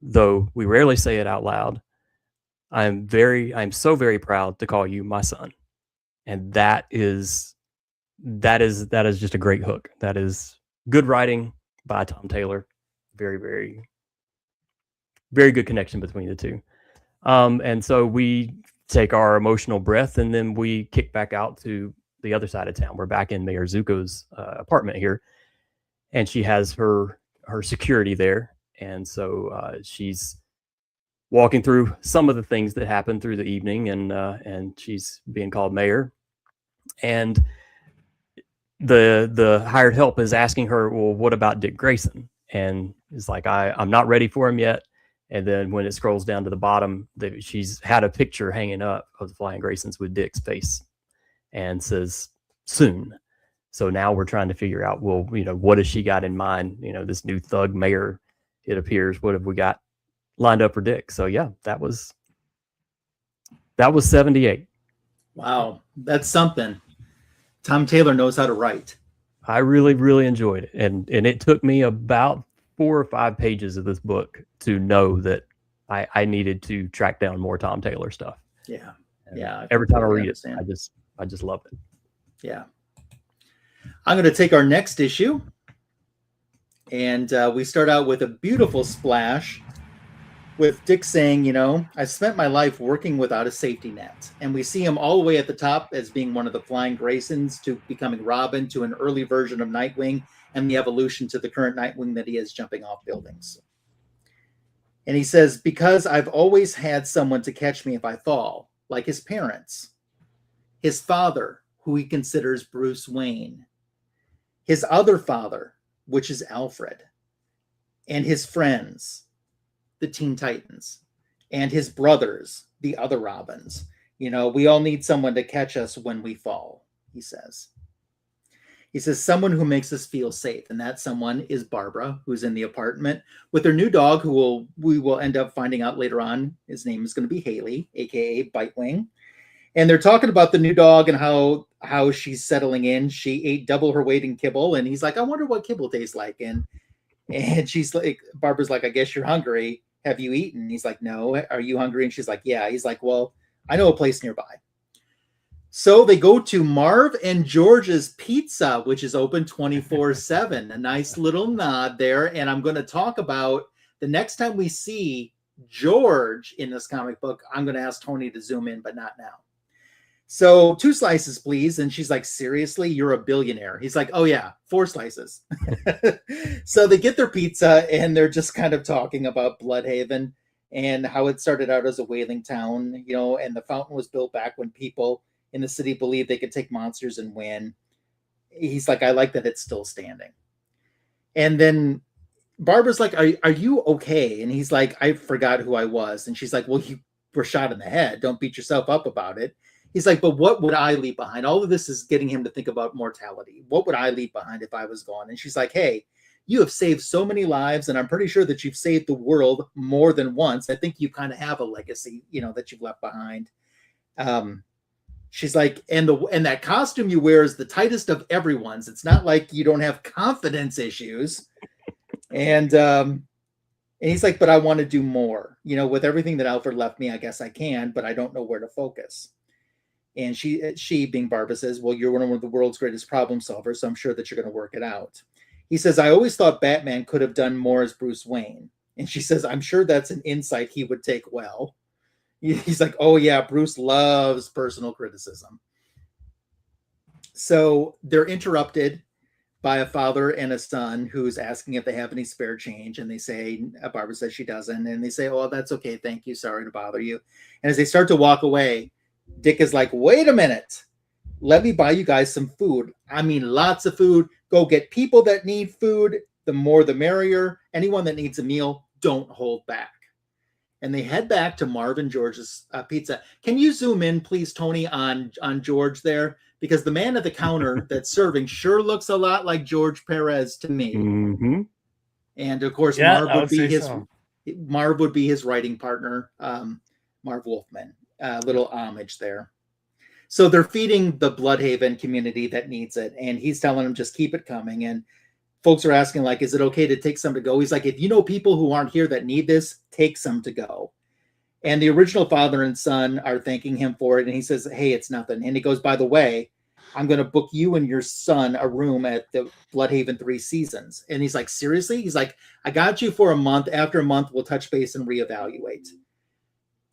though we rarely say it out loud, I am so very proud to call you my son. And that is just a great hook. That is good writing by Tom Taylor. Very, very, very good connection between the two. And so we take our emotional breath and then we kick back out to the other side of town. We're back in Mayor Zucco's apartment here, and she has her security there. And so she's walking through some of the things that happened through the evening, and she's being called mayor. And the hired help is asking her, well, what about Dick Grayson? And it's like, I'm not ready for him yet. And then when it scrolls down to the bottom, she's had a picture hanging up of the Flying Graysons with Dick's face and says soon. So now we're trying to figure out, well, what has she got in mind? This new thug mayor, it appears. What have we got lined up for Dick? So yeah, that was 78. Wow, that's something. Tom Taylor knows how to write. I really, really enjoyed it. And it took me about 4 or 5 pages of this book to know that I needed to track down more Tom Taylor stuff. Yeah. And yeah. Every time I read it, I just love it. Yeah. I'm going to take our next issue. And we start out with a beautiful splash with Dick saying, I spent my life working without a safety net. And we see him all the way at the top as being one of the Flying Graysons to becoming Robin to an early version of Nightwing and the evolution to the current Nightwing that he is jumping off buildings. And he says, because I've always had someone to catch me if I fall, like his parents, his father, who he considers Bruce Wayne, his other father, which is Alfred, and his friends, the Teen Titans, and his brothers, the other Robins. We all need someone to catch us when we fall, he says. He says, someone who makes us feel safe. And that someone is Barbara, who's in the apartment with her new dog, we will end up finding out later on. His name is going to be Haley, aka Bitewing. And they're talking about the new dog and how she's settling in. She ate double her weight in kibble. And he's like, I wonder what kibble tastes like. And she's like, Barbara's like, I guess you're hungry. Have you eaten? He's like, no. Are you hungry? And she's like, yeah. He's like, well, I know a place nearby. So they go to Marv and George's Pizza, which is open 24/7. A nice little nod there. And I'm going to talk about the next time we see George in this comic book, I'm going to ask Tony to zoom in, but not now. So 2 slices, please. And she's like, seriously, you're a billionaire. He's like, oh yeah, 4 slices. So they get their pizza and they're just kind of talking about Blüdhaven and how it started out as a whaling town, you know, and the fountain was built back when people in the city believed they could take monsters and win. He's like, I like that it's still standing. And then Barbara's like, are you okay? And he's like, I forgot who I was. And she's like, well, you were shot in the head. Don't beat yourself up about it. He's like, but what would I leave behind? All of this is getting him to think about mortality. What would I leave behind if I was gone? And she's like, hey, you have saved so many lives, and I'm pretty sure that you've saved the world more than once. I think you kind of have a legacy, you know, that you've left behind. She's like, and that costume you wear is the tightest of everyone's. It's not like you don't have confidence issues. And he's like, but I want to do more. You know, with everything that Alfred left me, I guess I can, but I don't know where to focus. And she being Barbara says, well, you're one of the world's greatest problem solvers, so I'm sure that you're going to work it out. He says, I always thought Batman could have done more as Bruce Wayne. And she says, I'm sure that's an insight he would take well. He's like, oh yeah, Bruce loves personal criticism. So they're interrupted by a father and a son who's asking if they have any spare change. And they say, Barbara says she doesn't. And they say, oh, that's okay. Thank you. Sorry to bother you. And as they start to walk away, Dick is like, wait a minute. Let me buy you guys some food. I mean, lots of food. Go get people that need food. The more, the merrier. Anyone that needs a meal, don't hold back. And they head back to Marvin George's Pizza. Can you zoom in, please, Tony, on George there? Because the man at the counter that's serving sure looks a lot like George Perez to me. Mm-hmm. And of course, Yeah, Marv would be his writing partner, Marv Wolfman. Little homage there. So they're feeding the Bludhaven community that needs it. And he's telling them, just keep it coming. And folks are asking, like, is it okay to take some to go? He's like, if you know people who aren't here that need this, take some to go. And the original father and son are thanking him for it. And he says, hey, it's nothing. And he goes, by the way, I'm going to book you and your son a room at the Bludhaven 3 Seasons. And he's like, seriously? He's like, I got you for a month. After a month, we'll touch base and reevaluate.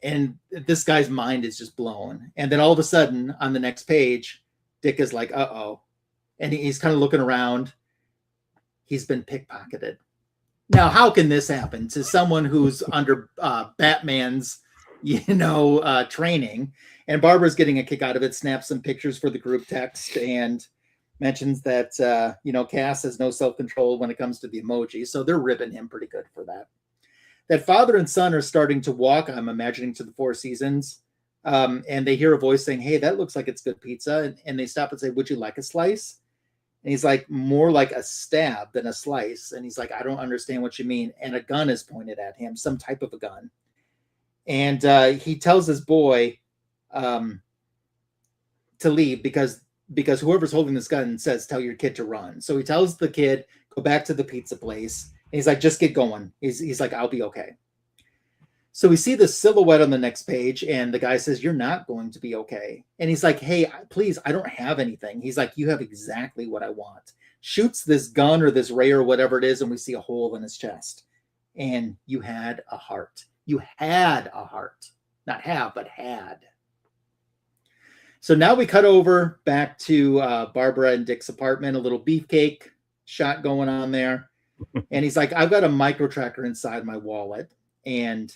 And this guy's mind is just blown. And then all of a sudden, on the next page, Dick is like, uh-oh. And he's kind of looking around. He's been pickpocketed. Now, how can this happen to someone who's under Batman's, training? And Barbara's getting a kick out of it, snaps some pictures for the group text, and mentions that, Cass has no self-control when it comes to the emoji. So they're ribbing him pretty good for that. That father and son are starting to walk, I'm imagining, to the 4 Seasons. And they hear a voice saying, hey, that looks like it's good pizza. And they stop and say, would you like a slice? And he's like, more like a stab than a slice. And he's like, I don't understand what you mean. And a gun is pointed at him, some type of a gun. And he tells his boy to leave because whoever's holding this gun says, tell your kid to run. So he tells the kid, go back to the pizza place. And he's like, just get going. He's like, I'll be okay. So we see the silhouette on the next page, and the guy says, you're not going to be okay. And he's like, hey, please, I don't have anything. He's like, you have exactly what I want. Shoots this gun or this ray or whatever it is, and we see a hole in his chest. And you had a heart. You had a heart. Not have, but had. So now we cut over back to Barbara and Dick's apartment, a little beefcake shot going on there. And he's like, I've got a micro tracker inside my wallet. And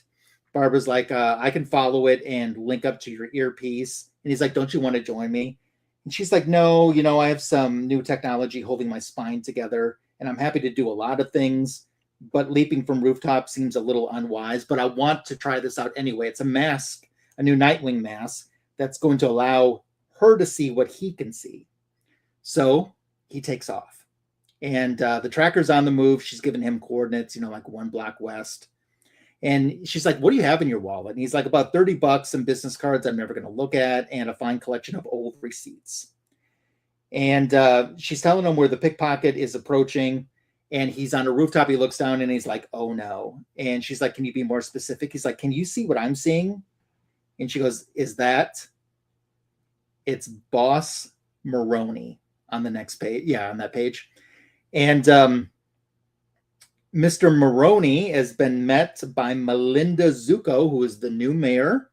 Barbara's like, I can follow it and link up to your earpiece. And he's like, don't you want to join me? And she's like, no, I have some new technology holding my spine together. And I'm happy to do a lot of things. But leaping from rooftop seems a little unwise. But I want to try this out anyway. It's a mask, a new Nightwing mask that's going to allow her to see what he can see. So he takes off. And the tracker's on the move. She's giving him coordinates, like 1 block west. And she's like, what do you have in your wallet? And he's like, about $30, some business cards I'm never going to look at, and a fine collection of old receipts. And she's telling him where the pickpocket is approaching. And he's on a rooftop. He looks down and he's like, oh no. And she's like, can you be more specific? He's like, can you see what I'm seeing? And she goes, it's Boss Maroni on the next page. Yeah, on that page. And Mr. Maroni has been met by Melinda Zucco, who is the new mayor.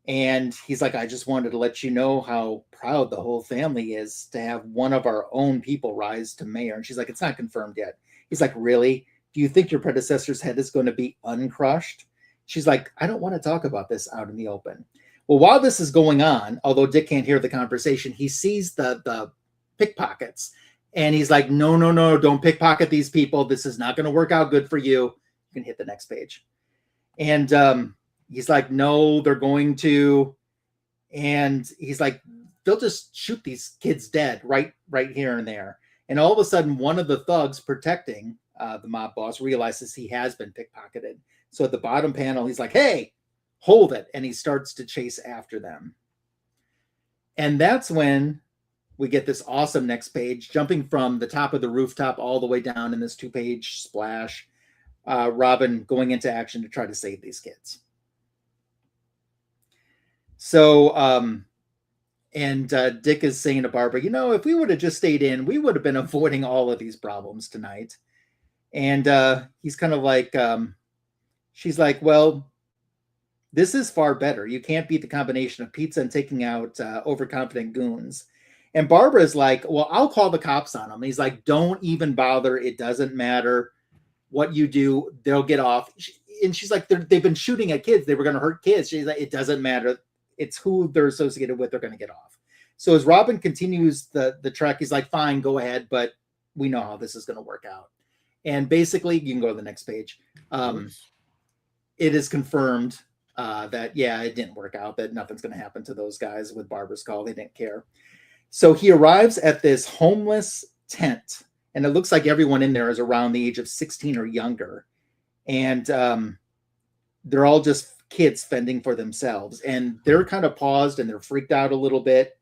And he's like, I just wanted to let you know how proud the whole family is to have one of our own people rise to mayor. And she's like, it's not confirmed yet. He's like, really? Do you think your predecessor's head is going to be uncrushed? She's like, I don't want to talk about this out in the open. Well, while this is going on, although Dick can't hear the conversation, he sees the pickpockets. And he's like, no, don't pickpocket these people. This is not going to work out good for you. You can hit the next page. And he's like, no, they're going to. And he's like, they'll just shoot these kids dead right here and there. And all of a sudden, one of the thugs protecting the mob boss realizes he has been pickpocketed. So at the bottom panel, he's like, hey, hold it. And he starts to chase after them. And that's when we get this awesome next page, jumping from the top of the rooftop all the way down in this 2-page splash. Robin going into action to try to save these kids. So, Dick is saying to Barbara, if we would have just stayed in, we would have been avoiding all of these problems tonight. And he's kind of like, she's like, well, this is far better. You can't beat the combination of pizza and taking out overconfident goons. And Barbara's like, well, I'll call the cops on them. And he's like, don't even bother. It doesn't matter what you do. They'll get off. And she's like, they've been shooting at kids. They were going to hurt kids. She's like, it doesn't matter. It's who they're associated with. They're going to get off. So as Robin continues the trek, he's like, fine, go ahead. But we know how this is going to work out. And basically, you can go to the next page. It is confirmed that, yeah, it didn't work out, that nothing's going to happen to those guys with Barbara's call. They didn't care. So he arrives at this homeless tent, and it looks like everyone in there is around the age of 16 or younger. And they're all just kids fending for themselves. And they're kind of paused and they're freaked out a little bit.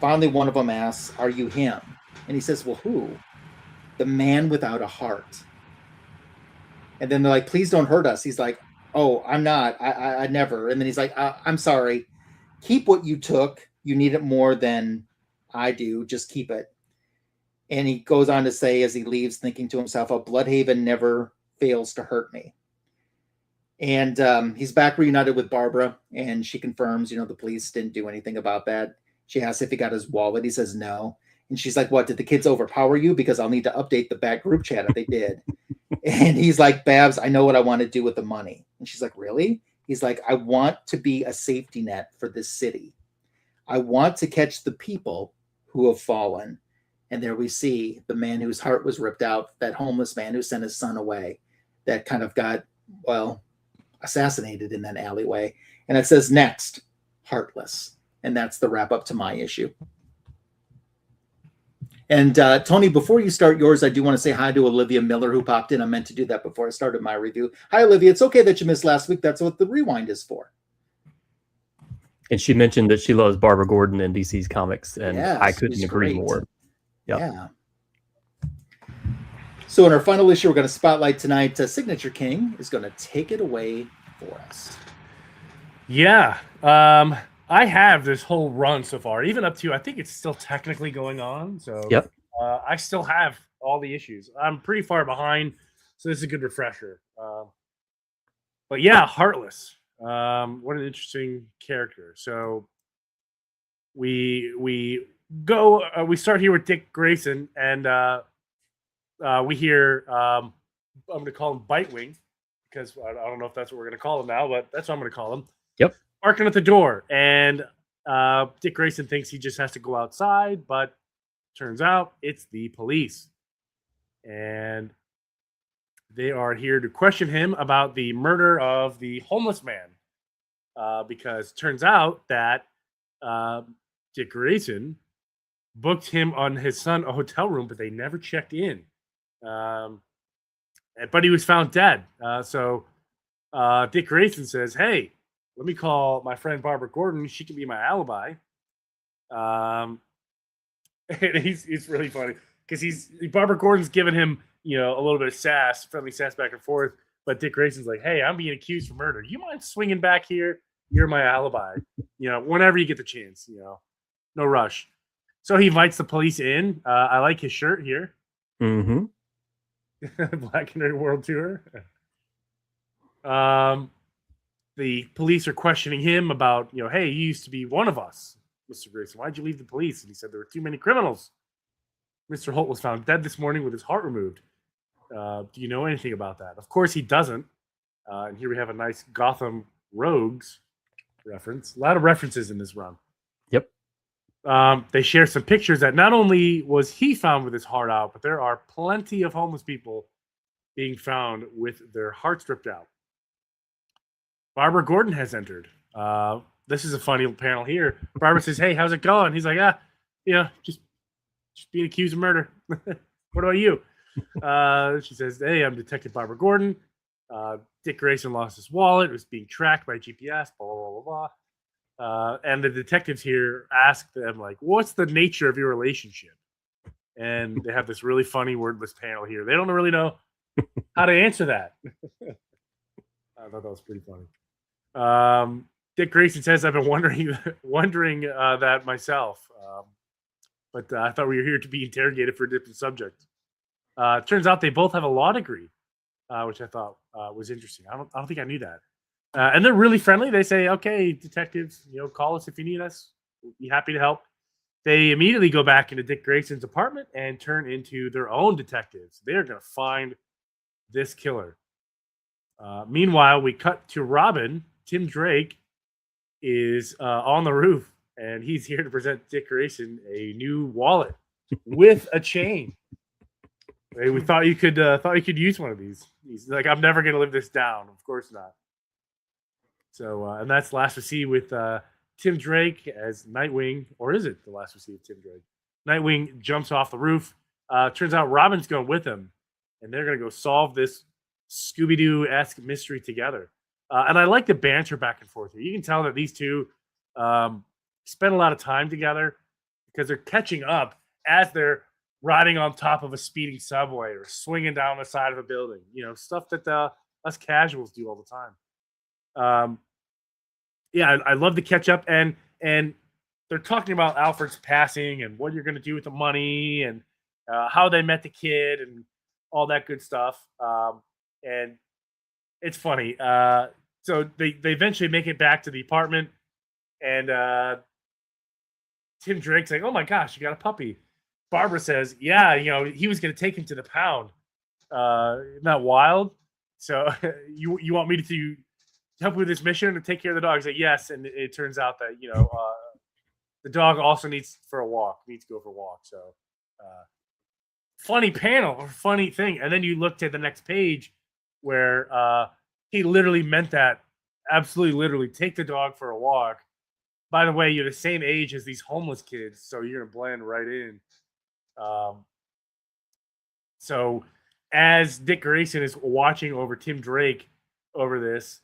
Finally, one of them asks, are you him? And he says, well, who? The man without a heart. And then they're like, please don't hurt us. He's like, oh, I'm not. I never. And then he's like, I'm sorry. Keep what you took. You need it more than I do. Just keep it. And he goes on to say, as he leaves, thinking to himself, a Bludhaven never fails to hurt me. And he's back reunited with Barbara, and she confirms, the police didn't do anything about that. She asks if he got his wallet. He says no. And she's like, what, did the kids overpower you? Because I'll need to update the back group chat if they did. And he's like, Babs, I know what I want to do with the money. And she's like, really? He's like, I want to be a safety net for this city. I want to catch the people who have fallen. And there we see the man whose heart was ripped out, that homeless man who sent his son away, that kind of got, assassinated in that alleyway. And it says next, Heartless. And that's the wrap up to my issue. And Tony, before you start yours, I do want to say hi to Olivia Miller, who popped in. I meant to do that before I started my review. Hi, Olivia. It's okay that you missed last week. That's what the rewind is for. And she mentioned that she loves Barbara Gordon and DC's comics, and yes, I couldn't agree more. Yep. Yeah. So in our final issue, we're going to spotlight tonight. Signature King is going to take it away for us. Yeah. I have this whole run so far, even up to, I think it's still technically going on. So yep. I still have all the issues. I'm pretty far behind, so this is a good refresher. But yeah, Heartless. What an interesting character. So we go. We start here with Dick Grayson, and we hear. I'm going to call him Bitewing because I don't know if that's what we're going to call him now, but that's what I'm going to call him. Yep. Barking at the door, and Dick Grayson thinks he just has to go outside, but turns out it's the police, and they are here to question him about the murder of the homeless man, because it turns out that Dick Grayson booked him on his son a hotel room, but they never checked in. But he was found dead. So Dick Grayson says, "Hey, let me call my friend Barbara Gordon. She can be my alibi." And he's really funny because Barbara Gordon's giving him a little bit of sass, friendly sass back and forth. But Dick Grayson's like, "Hey, I'm being accused for murder. You mind swinging back here? You're my alibi. Whenever you get the chance. No rush." So he invites the police in. I like his shirt here. Mm-hmm. Black and Red World Tour. The police are questioning him about, hey, you used to be one of us, Mr. Grayson. Why'd you leave the police? And he said there were too many criminals. Mr. Holt was found dead this morning with his heart removed. Do you know anything about that? Of course he doesn't. And here we have a nice Gotham Rogues reference. A lot of references in this run. Yep. They share some pictures that not only was he found with his heart out, but there are plenty of homeless people being found with their hearts ripped out. Barbara Gordon has entered. This is a funny panel here. Barbara says, "Hey, how's it going?" He's like, just being accused of murder. What about you? She says, "Hey, I'm Detective Barbara Gordon. Dick Grayson lost his wallet. It was being tracked by GPS, blah, blah, blah, blah." And the detectives here ask them, like, "What's the nature of your relationship?" And they have this really funny wordless panel here. They don't really know how to answer that. I thought that was pretty funny. Dick Grayson says, "I've been wondering that myself. But I thought we were here to be interrogated for a different subject." Turns out they both have a law degree, which I thought was interesting. I don't think I knew that. And they're really friendly. They say, "Okay, detectives, call us if you need us. We'll be happy to help." They immediately go back into Dick Grayson's apartment and turn into their own detectives. They're going to find this killer. Meanwhile, we cut to Robin. Tim Drake is on the roof, and he's here to present Dick Grayson a new wallet with a chain. Hey, we thought you could use one of these. He's like, "I'm never going to live this down." Of course not. So, and that's last we see with Tim Drake as Nightwing, or is it the last we see of Tim Drake? Nightwing jumps off the roof. Turns out Robin's going with him, and they're going to go solve this Scooby-Doo-esque mystery together. And I like the banter back and forth here. You can tell that these two spend a lot of time together because they're catching up as they're riding on top of a speeding subway or swinging down the side of a building. Stuff that us casuals do all the time. I love the catch up, and they're talking about Alfred's passing and what you're going to do with the money and how they met the kid and all that good stuff. And it's funny. So they eventually make it back to the apartment, and Tim Drake's like, "Oh my gosh, you got a puppy." Barbara says, "Yeah, he was going to take him to the pound. Isn't that wild? So you want me to help with this mission and take care of the dog?" He's like, "Yes." And it turns out that the dog also needs to go for a walk. So funny panel or funny thing. And then you look to the next page where he literally meant that, absolutely literally, take the dog for a walk. By the way, you're the same age as these homeless kids, so you're gonna blend right in. So as Dick Grayson is watching over Tim Drake over this,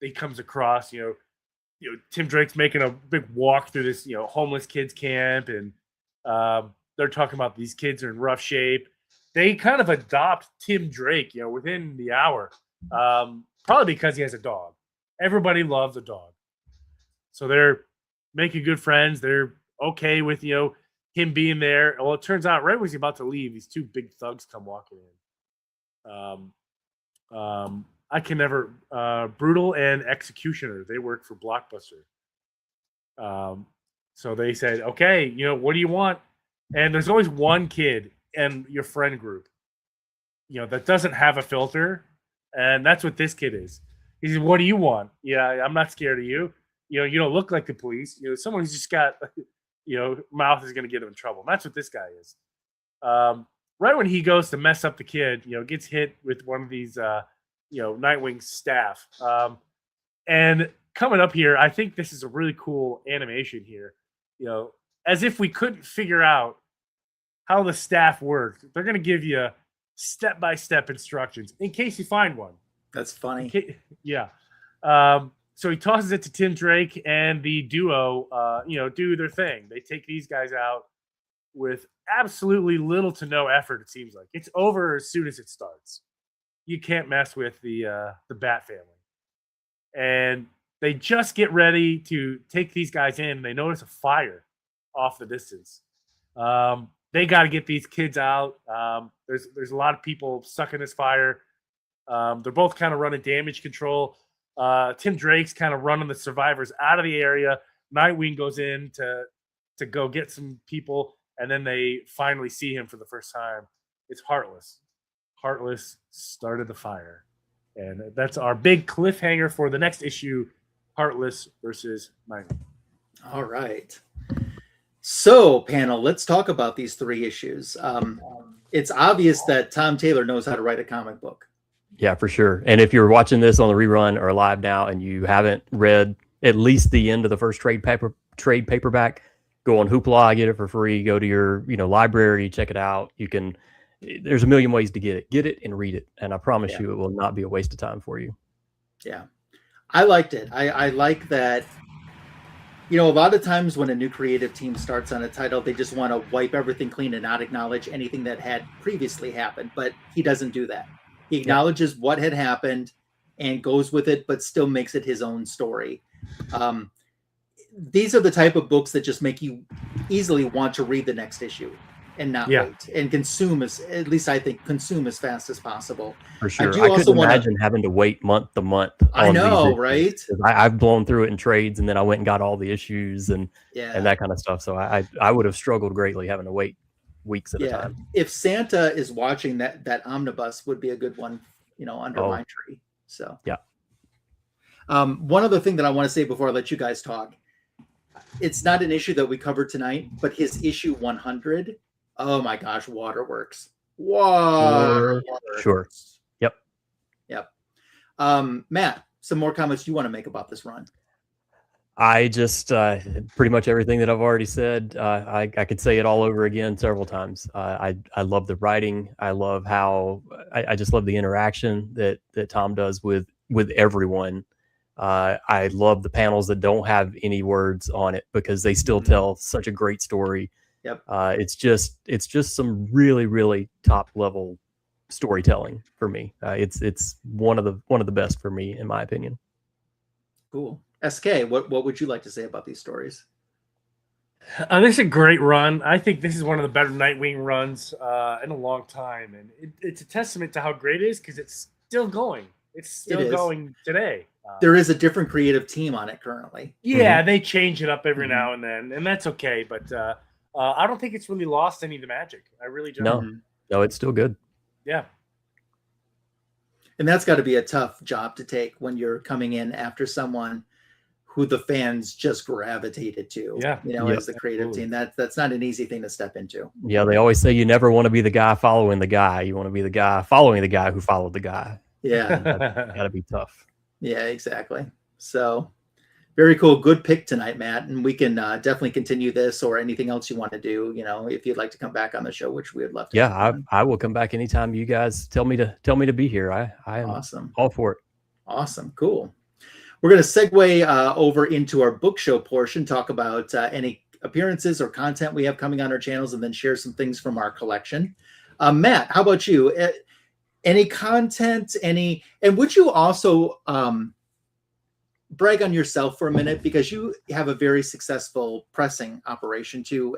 he comes across, Tim Drake's making a big walk through this, homeless kids camp, and they're talking about these kids are in rough shape. They kind of adopt Tim Drake, within the hour, probably because he has a dog. Everybody loves a dog, so they're making good friends. They're okay with him being there. Well, it turns out right when he's about to leave, these two big thugs come walking in. I can never. Brutale and Executioner. They work for Blockbuster. So they said, "Okay, what do you want?" And there's always one kid in your friend group, that doesn't have a filter, and that's what this kid is. He said, "What do you want?" "Yeah, I'm not scared of you. You don't look like the police. Someone who's just got, mouth is going to get him in trouble." And that's what this guy is. Right when he goes to mess up the kid, gets hit with one of these, Nightwing staff. And coming up here, I think this is a really cool animation here. as if we couldn't figure out how the staff worked. They're going to give you step-by-step instructions in case you find one. That's funny. Yeah. So he tosses it to Tim Drake, and the duo, do their thing. They take these guys out with absolutely little to no effort. It seems like it's over as soon as it starts. You can't mess with the Bat family, and they just get ready to take these guys in. They notice a fire off the distance. They got to get these kids out. There's a lot of people stuck in this fire. They're both kind of running damage control. Tim Drake's kind of running the survivors out of the area. Nightwing goes in to go get some people, and then they finally see him for the first time. It's Heartless. Heartless started the fire. And that's our big cliffhanger for the next issue, Heartless versus Nightwing. All right. So, panel, let's talk about these 3 issues. It's obvious that Tom Taylor knows how to write a comic book. Yeah, for sure. And if you're watching this on the rerun or live now and you haven't read at least the end of the first trade paperback, go on Hoopla, get it for free. Go to your library, check it out. You can. There's a million ways to get it. Get it and read it, and I promise you, it will not be a waste of time for you. Yeah, I liked it. I like that. A lot of times when a new creative team starts on a title, they just want to wipe everything clean and not acknowledge anything that had previously happened. But he doesn't do that. He acknowledges what had happened and goes with it, but still makes it his own story. These are the type of books that just make you easily want to read the next issue and not wait and consume as fast as possible. For sure. I couldn't imagine having to wait month to month. I know, right? I've blown through it in trades, and then I went and got all the issues and that kind of stuff. So I would have struggled greatly having to wait weeks at a time. If Santa is watching, that omnibus would be a good one, under my tree. So one other thing that I want to say before I let you guys talk, it's not an issue that we covered tonight, but his issue 100. Oh my gosh, Waterworks. Sure. Yep. Matt, some more comments you want to make about this run? I just pretty much everything that I've already said. I could say it all over again several times. I love the writing. I love how I just love the interaction that Tom does with everyone. I love the panels that don't have any words on it because they still tell such a great story. Yep. It's just some really, really top level storytelling for me. It's one of the best for me, in my opinion. Cool. SK, what would you like to say about these stories? This is a great run. I think this is one of the better Nightwing runs in a long time, and it's a testament to how great it is because it's still going. It's still going today. There is a different creative team on it currently. Yeah, they change it up every now and then, and that's okay. But I don't think it's really lost any of the magic. I really don't. No, it's still good. Yeah. And that's got to be a tough job to take when you're coming in after someone who the fans just gravitated to. As the creative team. That's not an easy thing to step into. Yeah, they always say you never want to be the guy following the guy. You want to be the guy following the guy who followed the guy. Yeah. That's gotta be tough. Yeah, exactly. So very cool. Good pick tonight, Matt. And we can definitely continue this or anything else you want to do, if you'd like to come back on the show, which we would love to. Yeah, I will come back anytime you guys tell me to be here. I am awesome. All for it. Awesome. Cool. We're going to segue over into our book show portion, talk about any appearances or content we have coming on our channels, and then share some things from our collection. Matt, how about you? Any content, and would you also brag on yourself for a minute, because you have a very successful pressing operation too,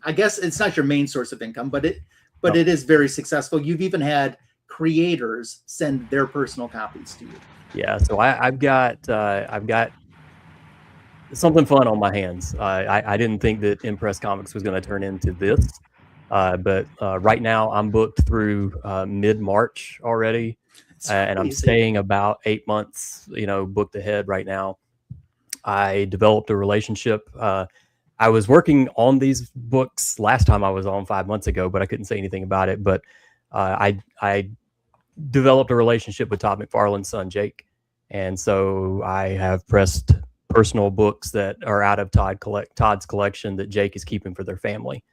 I guess it's not your main source of income, but it is very successful. You've even had creators send their personal copies to you. Yeah, so I've got something fun on my hands. I didn't think that Impress Comics was going to turn into this, but right now I'm booked through mid-March already, and I'm staying about 8 months, booked ahead right now. I developed a relationship. I was working on these books last time I was on 5 months ago, but I couldn't say anything about it. But I developed a relationship with Todd McFarlane's son, Jake. And so I have pressed personal books that are out of Todd's collection that Jake is keeping for their family.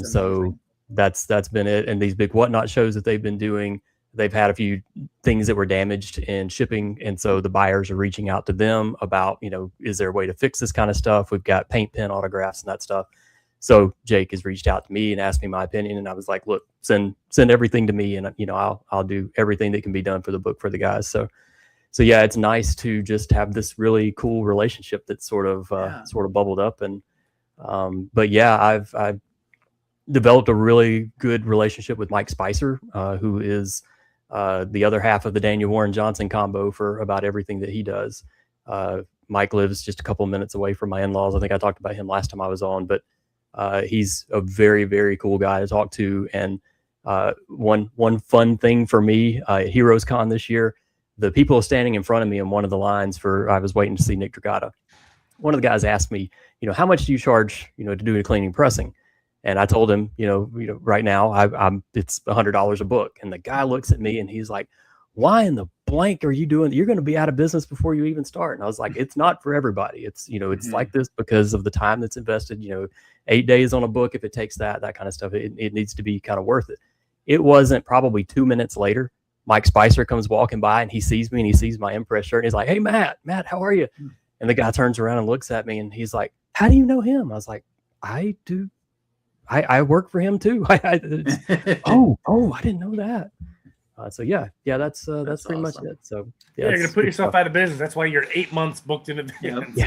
So that's been it. And these big Whatnot shows that they've been doing, they've had a few things that were damaged in shipping, and so the buyers are reaching out to them about, is there a way to fix this kind of stuff? We've got paint pen autographs and that stuff. So Jake has reached out to me and asked me my opinion, and I was like, look, send everything to me, and I'll do everything that can be done for the book for the guys. So yeah, it's nice to just have this really cool relationship that sort of bubbled up. And but yeah, I've developed a really good relationship with Mike Spicer, who is the other half of the Daniel Warren Johnson combo for about everything that he does. Mike lives just a couple of minutes away from my in-laws. I think I talked about him last time I was on, but he's a very, very cool guy to talk to. And one fun thing for me at Heroes Con this year, the people standing in front of me in one of the lines I was waiting to see Nick Dragata. One of the guys asked me, how much do you charge, to do a cleaning pressing? And I told him, right now it's $100 a book. And the guy looks at me and he's like, why in the blank are you doing? You're going to be out of business before you even start. And I was like, it's not for everybody. It's, it's like this because of the time that's invested, 8 days on a book. If it takes that kind of stuff, it needs to be kind of worth it. It wasn't probably 2 minutes later, Mike Spicer comes walking by and he sees me and he sees my Impress shirt. And he's like, hey, Matt, how are you? And the guy turns around and looks at me and he's like, how do you know him? I was like, I do. I work for him too. Oh, I didn't know that. So yeah, that's pretty awesome. Much it. So yeah, you're gonna put yourself out of business. That's why you're 8 months booked in advance.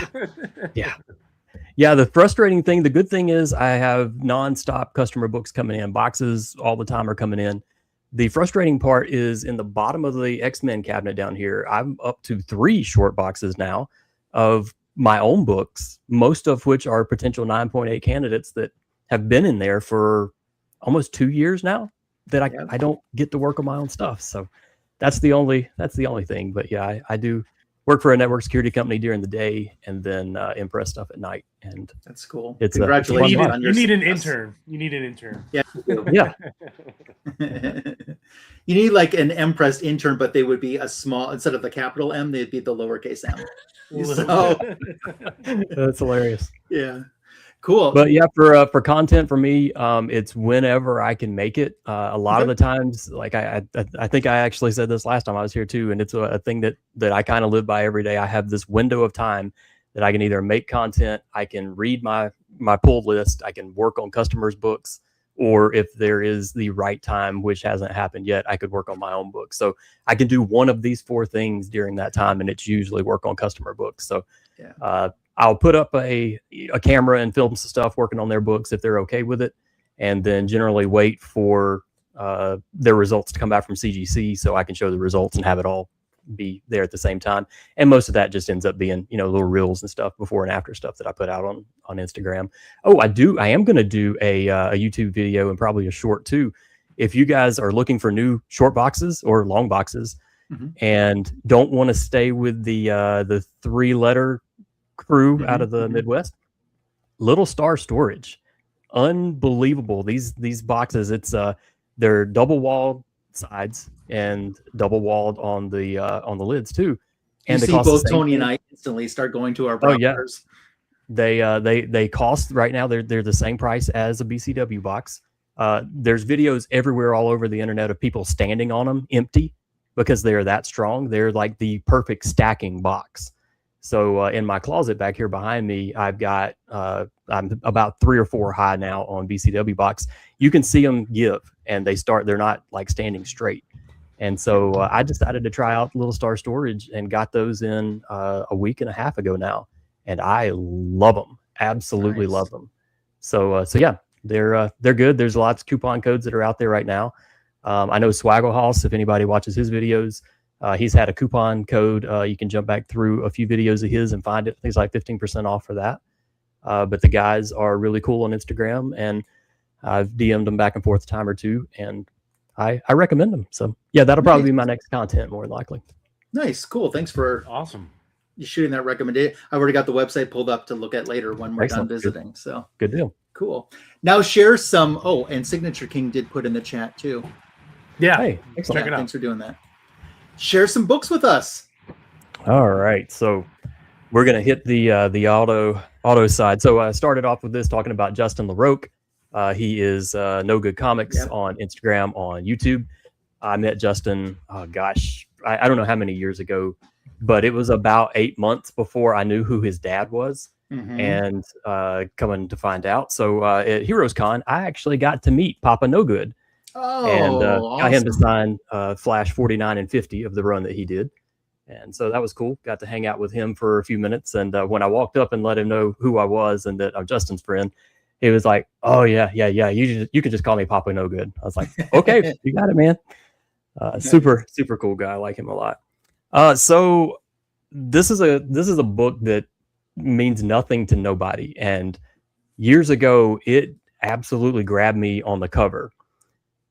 Yeah. The frustrating thing, the good thing is I have nonstop customer books coming in. Boxes all the time are coming in. The frustrating part is in the bottom of the X-Men cabinet down here. I'm up to 3 short boxes now of my own books, most of which are potential 9.8 candidates that have been in there for almost 2 years now that I don't get to work on my own stuff. So that's the only thing. But yeah, I do work for a network security company during the day and then Impress stuff at night. And that's cool. It's Congratulations. You need an intern. You need an intern. Yeah. Yeah. You need like an Impress intern, but they would be a small, instead of the capital M, they'd be the lowercase m. So that's hilarious. Yeah. Cool. But yeah, for content for me, it's whenever I can make it. A lot of the times, like I think I actually said this last time I was here too, and it's a thing that I kind of live by every day. I have this window of time that I can either make content, I can read my pull list, I can work on customers' books, or if there is the right time, which hasn't happened yet, I could work on my own book. So I can do one of these 4 things during that time, and it's usually work on customer books. So I'll put up a camera and film some stuff working on their books if they're okay with it, and then generally wait for their results to come back from CGC so I can show the results and have it all be there at the same time. And most of that just ends up being, little reels and stuff before and after stuff that I put out on Instagram. Oh, I am going to do a YouTube video and probably a short too. If you guys are looking for new short boxes or long boxes and don't want to stay with the 3-letter crew out of the Midwest, Little Star Storage, unbelievable. These boxes, it's they're double walled sides and double walled on the lids too. And you see both Tony and I instantly start going to our brokers. They cost right now, they're the same price as a BCW box. There's videos everywhere all over the internet of people standing on them empty because they're that strong. They're like the perfect stacking box. So in my closet back here behind me, I've got I'm about 3 or 4 high now on BCW box. You can see them give, and they're not like standing straight. And so I decided to try out Little Star Storage and got those in a week and a half ago now, and I love them, absolutely love them. So yeah, they're good. There's lots of coupon codes that are out there right now. I know Swaggle House, if anybody watches his videos. He's had a coupon code. You can jump back through a few videos of his and find it. He's like 15% off for that. But the guys are really cool on Instagram, and I've DM'd them back and forth a time or two, and I recommend them. So yeah, that'll probably be my next content more than likely. Nice. Cool. Thanks for you shooting that recommendation. I already got the website pulled up to look at later when we're done visiting. So good deal. Cool. Now share some. Oh, and Signature King did put in the chat too. Yeah. Hey, check it out. Thanks for doing that. Share some books with us. All right. So we're gonna hit the auto side. So I started off with this talking about Justin LaRoque. He is No Good Comics Yep. on Instagram, on YouTube. I met Justin, oh gosh, I don't know how many years ago, but it was about 8 months before I knew who his dad was. Mhm. And coming to find out. So at Heroes Con, I actually got to meet Papa No Good. And got him to awesome. sign Flash 49 and 50 of the run that he did. And so that was cool. Got to hang out with him for a few minutes. And when I walked up and let him know who I was and that I'm Justin's friend, he was like, "Oh yeah. You can just call me Papa No Good." I was like, "Okay, you got it, man." Super cool guy. I like him a lot. So this is a book that means nothing to nobody. And years ago, it absolutely grabbed me on the cover.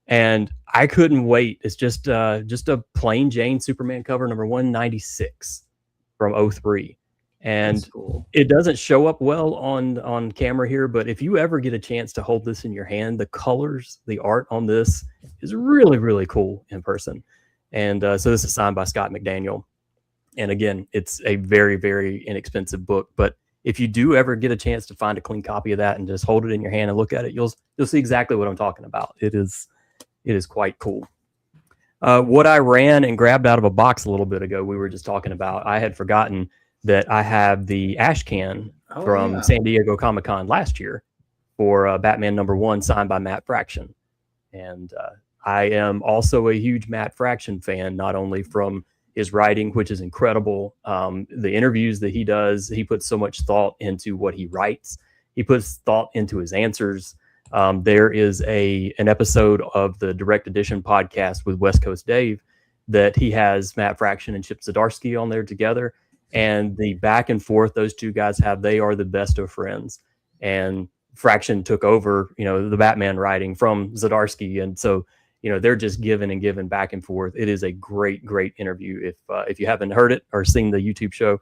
And I couldn't wait. It's just a plain Jane Superman cover, number 196 from 03. And That's cool. it doesn't show up well on camera here, but if you ever get a chance to hold this in your hand, the colors, the art on this is really, really cool in person. And so this is signed by Scott McDaniel. And again, it's a very, very inexpensive book. But if you do ever get a chance to find a clean copy of that and just hold it in your hand and look at it, you'll see exactly what I'm talking about. It is quite cool. What I ran and grabbed out of a box a little bit ago, we were just talking about, I had forgotten that I have the ash can from San Diego Comic-Con last year for Batman #1 signed by Matt Fraction. And I am also a huge Matt Fraction fan, not only from his writing, which is incredible, the interviews that he does, he puts so much thought into what he writes. He puts thought into his answers. There is an episode of the Direct Edition podcast with West Coast Dave that he has Matt Fraction and Chip Zdarsky on there together. And the back and forth those two guys have, they are the best of friends. And Fraction took over, the Batman writing from Zdarsky. And so, they're just giving and giving back and forth. It is a great, great interview. If you haven't heard it or seen the YouTube show,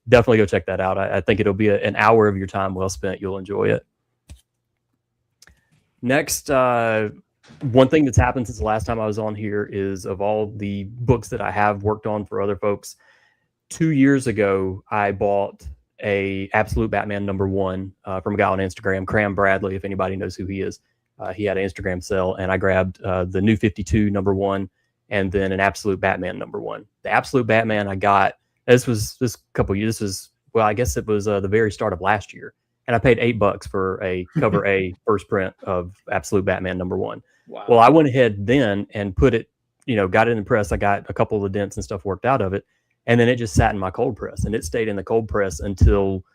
definitely go check that out. I think it'll be an hour of your time well spent. You'll enjoy it. Next, one thing that's happened since the last time I was on here is, of all the books that I have worked on for other folks, 2 years ago, I bought a Absolute Batman #1 from a guy on Instagram, Cram Bradley, if anybody knows who he is. He had an Instagram sale, and I grabbed the New 52 #1 and then an Absolute Batman #1. The Absolute Batman I got, this was I guess it was the very start of last year. And I paid $8 for a cover A first print of Absolute Batman #1. Wow. Well, I went ahead then and put it, got it in the press. I got a couple of the dents and stuff worked out of it. And then it just sat in my cold press, and it stayed in the cold press until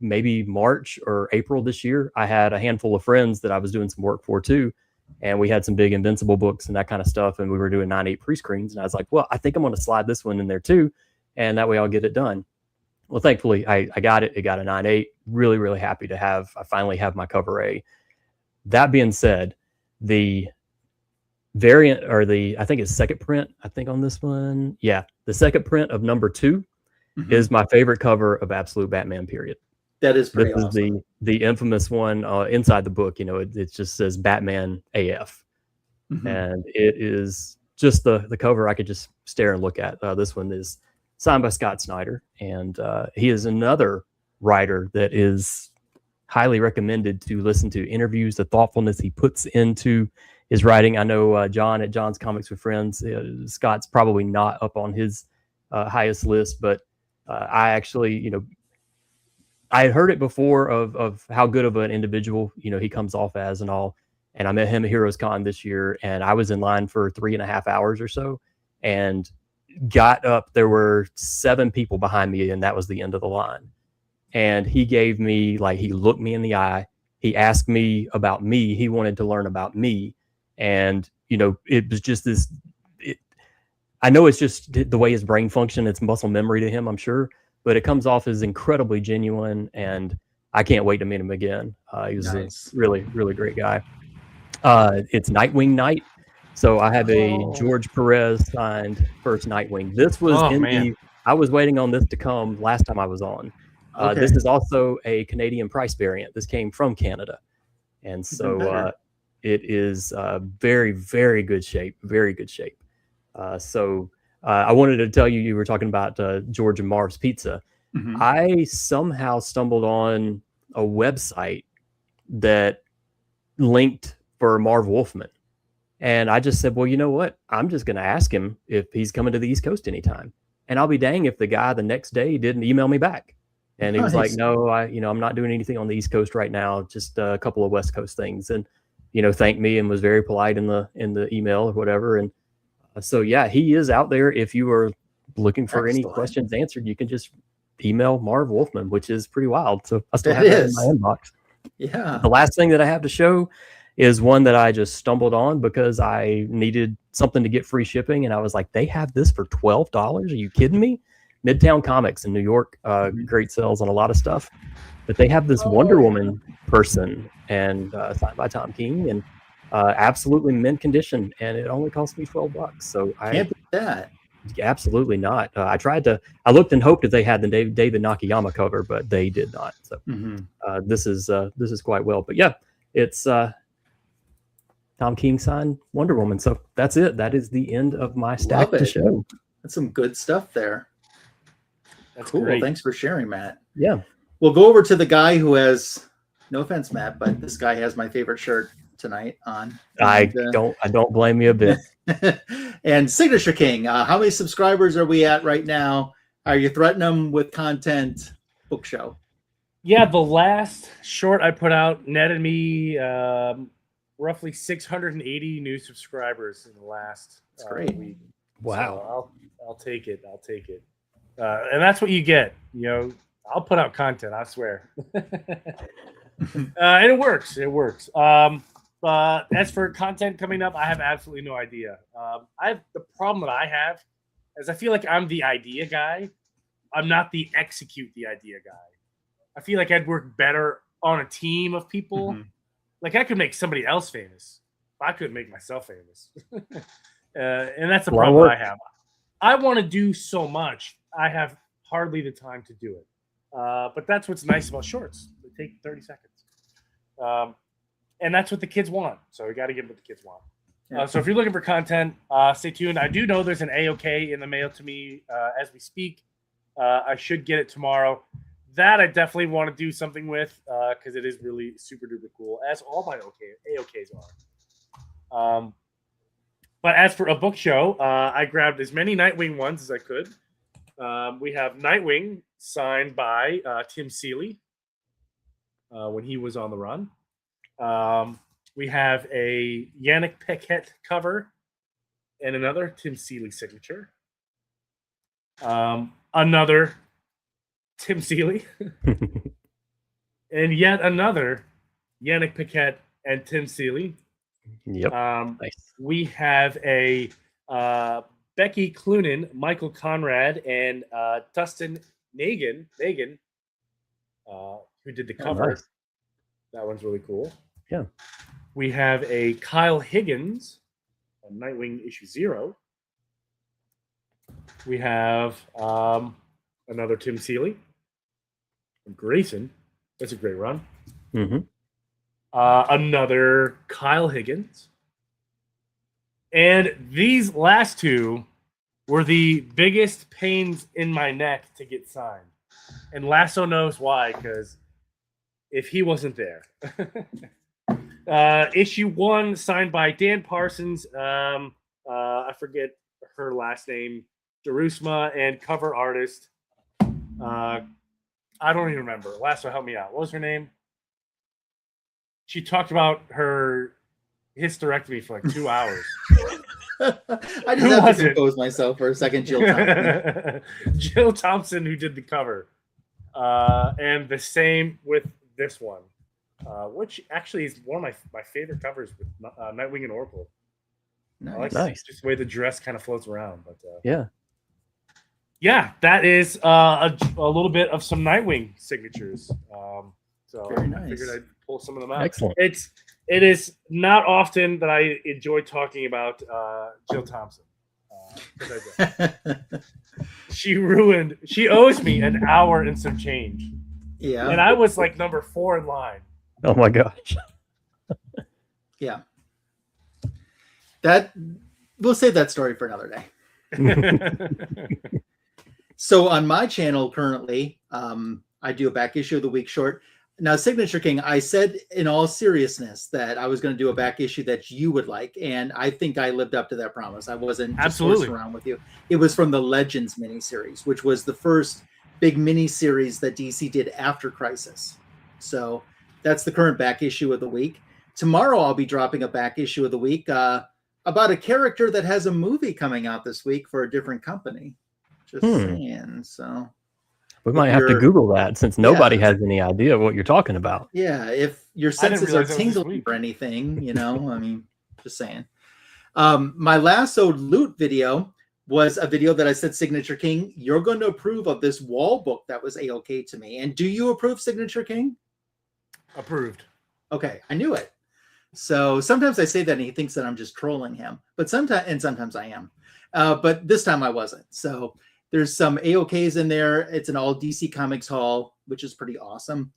maybe March or April this year. I had a handful of friends that I was doing some work for too. And we had some big Invincible books and that kind of stuff. And we were doing 9/8 pre-screens. And I was like, well, I think I'm going to slide this one in there too. And that way I'll get it done. Well, thankfully I got it. It got a 9/8. Really, really happy to I finally have my cover A. That being said, the variant, or I think it's second print, on this one. Yeah. The second print of #2 is my favorite cover of Absolute Batman, period. That is pretty This awesome. is the infamous one inside the book. It just says Batman AF. And it is just the cover I could just stare and look at. This one is signed by Scott Snyder, and he is another writer that is highly recommended to listen to interviews, the thoughtfulness he puts into his writing. I know John at John's Comics with Friends, Scott's probably not up on his highest list, but I actually, I had heard it before of how good of an individual, he comes off as and all. And I met him at Heroes Con this year, and I was in line for 3.5 hours or so, and got up. There were 7 people behind me, and that was the end of the line. And he gave me, he looked me in the eye. He asked me about me. He wanted to learn about me. And, it was just this, I know it's just the way his brain functions. It's muscle memory to him, I'm sure, but it comes off as incredibly genuine, and I can't wait to meet him again. He was Nice. a really, really great guy. It's Nightwing night. So I have a George Perez signed first Nightwing. This was I was waiting on this to come last time I was on. This is also a Canadian price variant. This came from Canada. And so it is very, very good shape. Very good shape. So I wanted to tell you, you were talking about George and Marv's Pizza. Mhm. I somehow stumbled on a website that linked for Marv Wolfman. And I just said, well, you know what? I'm just going to ask him if he's coming to the East Coast anytime. And I'll be dang if the guy the next day didn't email me back. And he was like, Nice. no, I'm not doing anything on the East Coast right now, just a couple of West Coast things. And, thanked me and was very polite in the email or whatever. And so, yeah, he is out there. If you are looking for any Excellent. questions answered, you can just email Marv Wolfman, which is pretty wild. So I still That have that in is. my inbox. Yeah. The last thing that I have to show is one that I just stumbled on because I needed something to get free shipping. And I was like, they have this for $12. Are you kidding me? Midtown Comics in New York, great sales on a lot of stuff. But they have this Wonder Woman person and signed by Tom King and absolutely mint condition. And it only cost me $12. So Can't beat that. Absolutely not. I looked and hoped that they had the David Nakayama cover, but they did not. So Mhm. this is quite well. But yeah, it's Tom King signed Wonder Woman. So that's it. That is the end of my stack Love to it. show. That's some good stuff there. That's Cool. great. Thanks for sharing, Matt. Yeah. We'll go over to the guy who has, no offense, Matt, but this guy has my favorite shirt tonight on. I And, don't blame you a bit. and Signature King, how many subscribers are we at right now? Are you threatening them with content? Book show. Yeah, the last short I put out netted me roughly 680 new subscribers in the last That's great. week. Wow. So I'll take it. I'll take it. And that's what you get. I'll put out content. I swear. And it works. It works. As for content coming up, I have absolutely no idea. The problem that I have is I feel like I'm the idea guy. I'm not the execute the idea guy. I feel like I'd work better on a team of people. Mhm. Like I could make somebody else famous, but I couldn't make myself famous. And that's the A lot of problem I work. have. I want to do so much. I have hardly the time to do it. But that's what's nice about shorts. They take 30 seconds. And that's what the kids want. So we got to give them what the kids want. Yeah. So if you're looking for content, stay tuned. I do know there's an AOK in the mail to me as we speak. I should get it tomorrow. That I definitely want to do something with because it is really super duper cool, as all my AOKs are. But as for a book show, I grabbed as many Nightwing ones as I could. We have Nightwing signed by Tim Seeley when he was on the run. We have a Yannick Paquette cover and another Tim Seeley signature. Another Tim Seeley. And yet another Yannick Paquette and Tim Seeley. Yep. Nice. We have a Becky Cloonan, Michael Conrad, and Dustin Nagan, who did the cover. Nice. That one's really cool. Yeah. We have a Kyle Higgins on Nightwing issue 0. We have another Tim Seeley and Grayson. That's a great run. Mm-hmm. Another Kyle Higgins. And these last two were the biggest pains in my neck to get signed. And Lasso knows why, because if he wasn't there. Issue 1 signed by Dan Parsons. I forget her last name. Jerusma, and cover artist. I don't even remember. Lasso, help me out. What was her name? She talked about her hysterectomy for like 2 hours. I Who just have was to it? compose myself for a second, Jill Thompson. Jill Thompson, who did the cover. And the same with this one, which actually is one of my favorite covers with Nightwing and Oracle. I like Nice. just the way the dress kind of floats around. But Yeah. yeah, that is a little bit of some Nightwing signatures. So Very I nice. figured I'd pull some of them out. Excellent. It is not often that I enjoy talking about Jill Thompson. 'Cause I do. She owes me an hour and some change. Yeah. And I was like number 4 in line. Oh my gosh. Yeah. That we'll save that story for another day. So on my channel currently, I do a back issue of the week short. Now, Signature King, I said in all seriousness that I was going to do a back issue that you would like, and I think I lived up to that promise. I wasn't just Absolutely horsing around with you. It was from the Legends miniseries, which was the first big miniseries that DC did after Crisis. So that's the current back issue of the week. Tomorrow I'll be dropping a back issue of the week about a character that has a movie coming out this week for a different company. Just saying. So we might have to Google that since nobody has any idea what you're talking about. Yeah, if your senses are tingling or anything, you know, I mean, just saying. My lassoed loot video was a video that I said, Signature King, you're going to approve of this wall book that was A-OK to me. And do you approve, Signature King? Approved. Okay, I knew it. So sometimes I say that and he thinks that I'm just trolling him, but sometimes I am. But this time I wasn't. So there's some A-OKs in there. It's an all DC Comics haul, which is pretty awesome.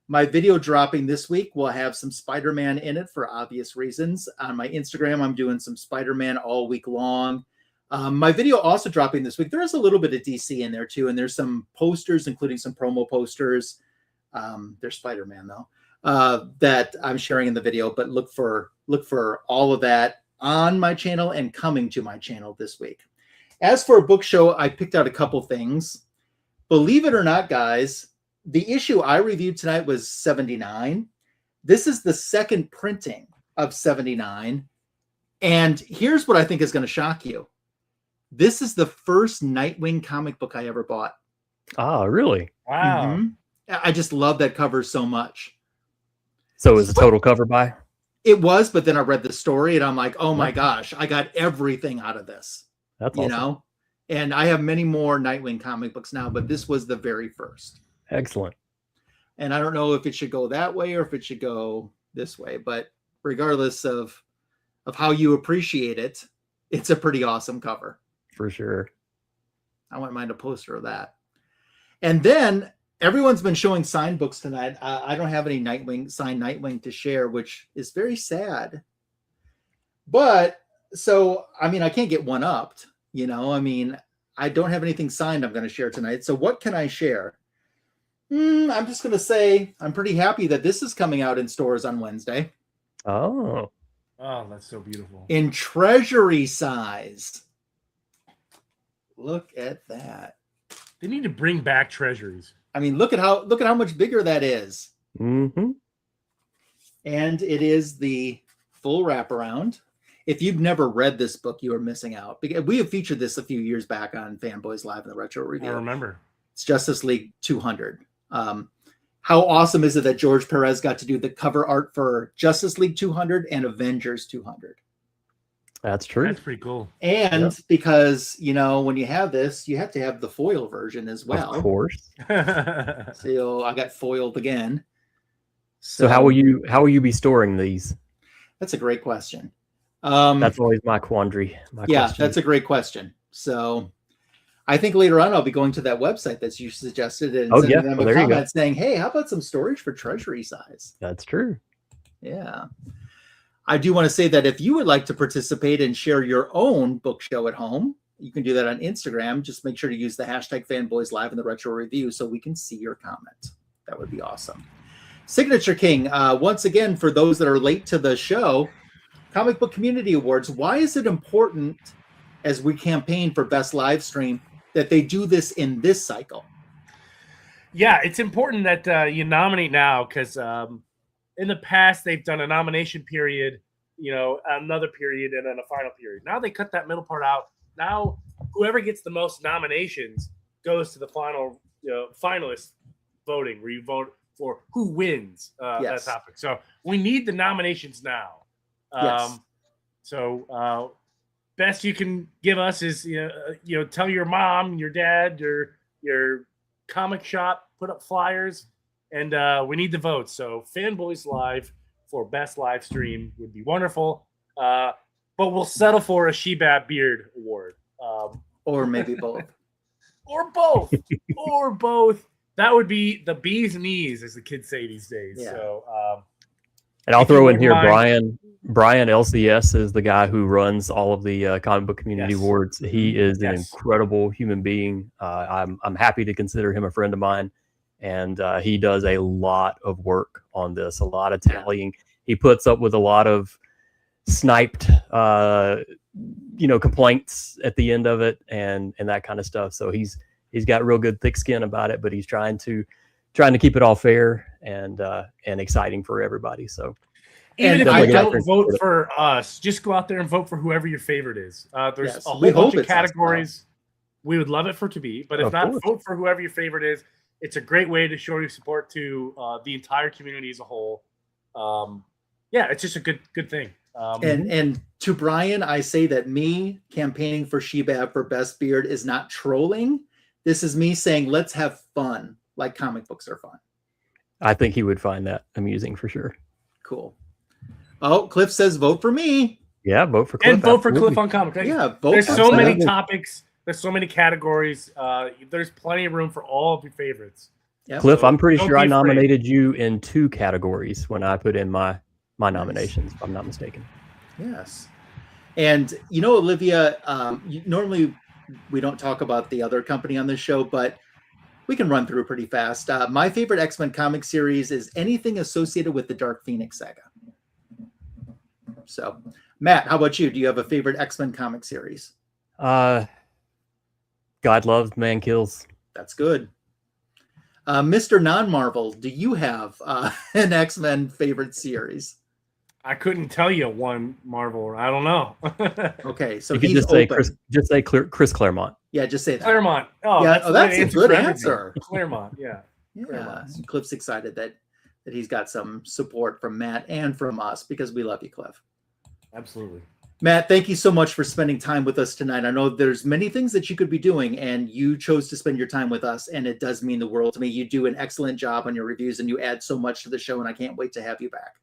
My video dropping this week will have some Spider-Man in it for obvious reasons. On my Instagram, I'm doing some Spider-Man all week long. My video also dropping this week. There is a little bit of DC in there too, and there's some posters, including some promo posters. There's Spider-Man though, that I'm sharing in the video. But look for all of that on my channel and coming to my channel this week. As for a book show, I picked out a couple things. Believe it or not, guys, the issue I reviewed tonight was 79. This is the second printing of 79. And here's what I think is going to shock you. This is the first Nightwing comic book I ever bought. Ah, really? Wow. Mm-hmm. I just love that cover so much. So it was a total cover buy? It was, but then I read the story and I'm like, oh my gosh, I got everything out of this. That's you awesome. know? And I have many more Nightwing comic books now, but this was the very first. Excellent. And I don't know if it should go that way or if it should go this way, but regardless of how you appreciate it, it's a pretty awesome cover. For sure. I wouldn't mind a poster of that. And then everyone's been showing signed books tonight. I don't have any signed Nightwing to share, which is very sad. But so, I mean, I can't get one upped, you know, I mean, I don't have anything signed I'm going to share tonight. So what can I share? I'm just going to say I'm pretty happy that this is coming out in stores on Wednesday. Oh. Oh, that's so beautiful. In treasury size. Look at that. They need to bring back treasuries. I mean, look at how much bigger that is. Mm-hmm. And it is the full wraparound. If you've never read this book, you are missing out. Because we have featured this a few years back on Fanboys Live in the Retro Review. I remember. It's Justice League 200. How awesome is it that George Perez got to do the cover art for Justice League 200 and Avengers 200? That's true. That's pretty cool. And because, you know, when you have this, you have to have the foil version as well. Of course. So I got foiled again. So how will you be storing these? That's a great question. That's always my quandary. That's a great question. So I think later on I'll be going to that website that you suggested and sending them a comment saying, hey, how about some storage for treasury size? That's true. Yeah. I do want to say that if you would like to participate and share your own book show at home, you can do that on Instagram. Just make sure to use the hashtag Fanboys Live in the Retro Review so we can see your comment. That would be awesome. Signature King, once again, for those that are late to the show, Comic Book Community Awards. Why is it important as we campaign for Best Live Stream that they do this in this cycle? Yeah, it's important that you nominate now because in the past they've done a nomination period, you know, another period, and then a final period. Now they cut that middle part out. Now whoever gets the most nominations goes to the final, finalist voting, where you vote for who wins that topic. So we need the nominations now. So best you can give us is tell your mom, your dad, your comic shop, put up flyers, and we need the votes. So Fanboys Live for best live stream would be wonderful. But we'll settle for a Shebab Beard Award. Or maybe both. Or both. Or both. That would be the bee's knees, as the kids say these days. Yeah. So and I'll throw in here, Brian. Brian LCS is the guy who runs all of the comic book community Yes. awards. He is an Yes. incredible human being. I'm happy to consider him a friend of mine, and he does a lot of work on this, a lot of tallying. He puts up with a lot of sniped, complaints at the end of it, and that kind of stuff. So he's got real good thick skin about it, but he's trying to keep it all fair and exciting for everybody. So. Even if definitely you get out don't there and vote for us, just go out there and vote for whoever your favorite is. There's Yes, a we whole hope bunch of it's us, Bob. categories. We would love it for it to be, but if Of not, course. vote for whoever your favorite is. It's a great way to show your support to the entire community as a whole. It's just a good thing. And to Brian, I say that me campaigning for Shebab for best beard is not trolling. This is me saying, let's have fun, like comic books are fun. I think he would find that amusing for sure. Cool. Oh, Cliff says vote for me. Yeah, vote for Cliff. and vote for absolutely. Cliff on Comic. Yeah, vote. There's for so Cliff. many topics. There's so many categories. There's plenty of room for all of your favorites. Yep. Cliff, So I'm pretty don't sure be I afraid. nominated you in 2 categories when I put in my nominations, if I'm not mistaken. Yes. And Olivia, normally we don't talk about the other company on this show, but we can run through pretty fast. My favorite X-Men comic series is anything associated with the Dark Phoenix saga. So, Matt, how about you? Do you have a favorite X-Men comic series? God loves, man kills. That's good. Mr. Non-Marvel, do you have an X-Men favorite series? I couldn't tell you one Marvel. I don't know. Okay, so You could he's just say open. Chris Claremont. Yeah, just say that. Claremont. Oh, Yeah, that's, that's a good for everything. answer. Claremont. Yeah. Yeah, Cliff's excited that he's got some support from Matt and from us because we love you, Cliff. Absolutely. Matt, thank you so much for spending time with us tonight. I know there's many things that you could be doing, and you chose to spend your time with us, and it does mean the world to me. You do an excellent job on your reviews, and you add so much to the show, and I can't wait to have you back.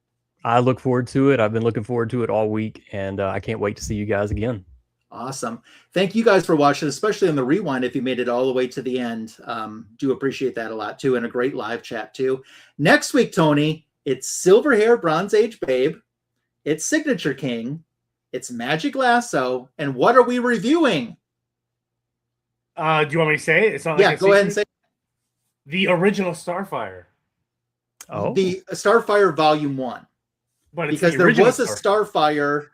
I look forward to it. I've been looking forward to it all week, and I can't wait to see you guys again. Awesome. Thank you guys for watching, especially on the rewind if you made it all the way to the end. Do appreciate that a lot, too, and a great live chat, too. Next week, Tony, it's Silver Hair Bronze Age Babe. It's Signature King. It's Magic Lasso. And what are we reviewing? Do you want me to say it? It's not Yeah, like a go ahead and secret? say The original Starfire. Oh, the Starfire Volume 1. But it's Because the there original was a Starfire. Starfire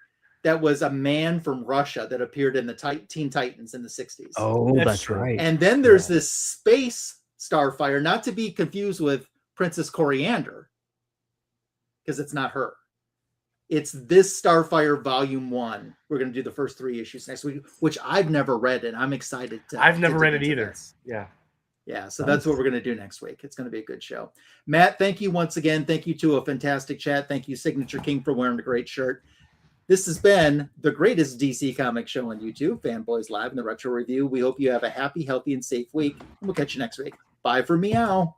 that was a man from Russia that appeared in the Teen Titans in the 60s. oh, That's that's true. right. And then there's Yeah. this space Starfire, not to be confused with Princess Coriander, because it's not her. It's this Starfire Volume 1. We're going to do the first 3 issues next week, which I've never read, and I'm excited to. I've never to read dig it into either. this. Yeah. Yeah, so Nice. that's what we're going to do next week. It's going to be a good show. Matt, thank you once again. Thank you to a fantastic chat. Thank you, Signature King, for wearing a great shirt. This has been the greatest DC comic show on YouTube, Fanboys Live and the Retro Review. We hope you have a happy, healthy, and safe week. And we'll catch you next week. Bye for meow.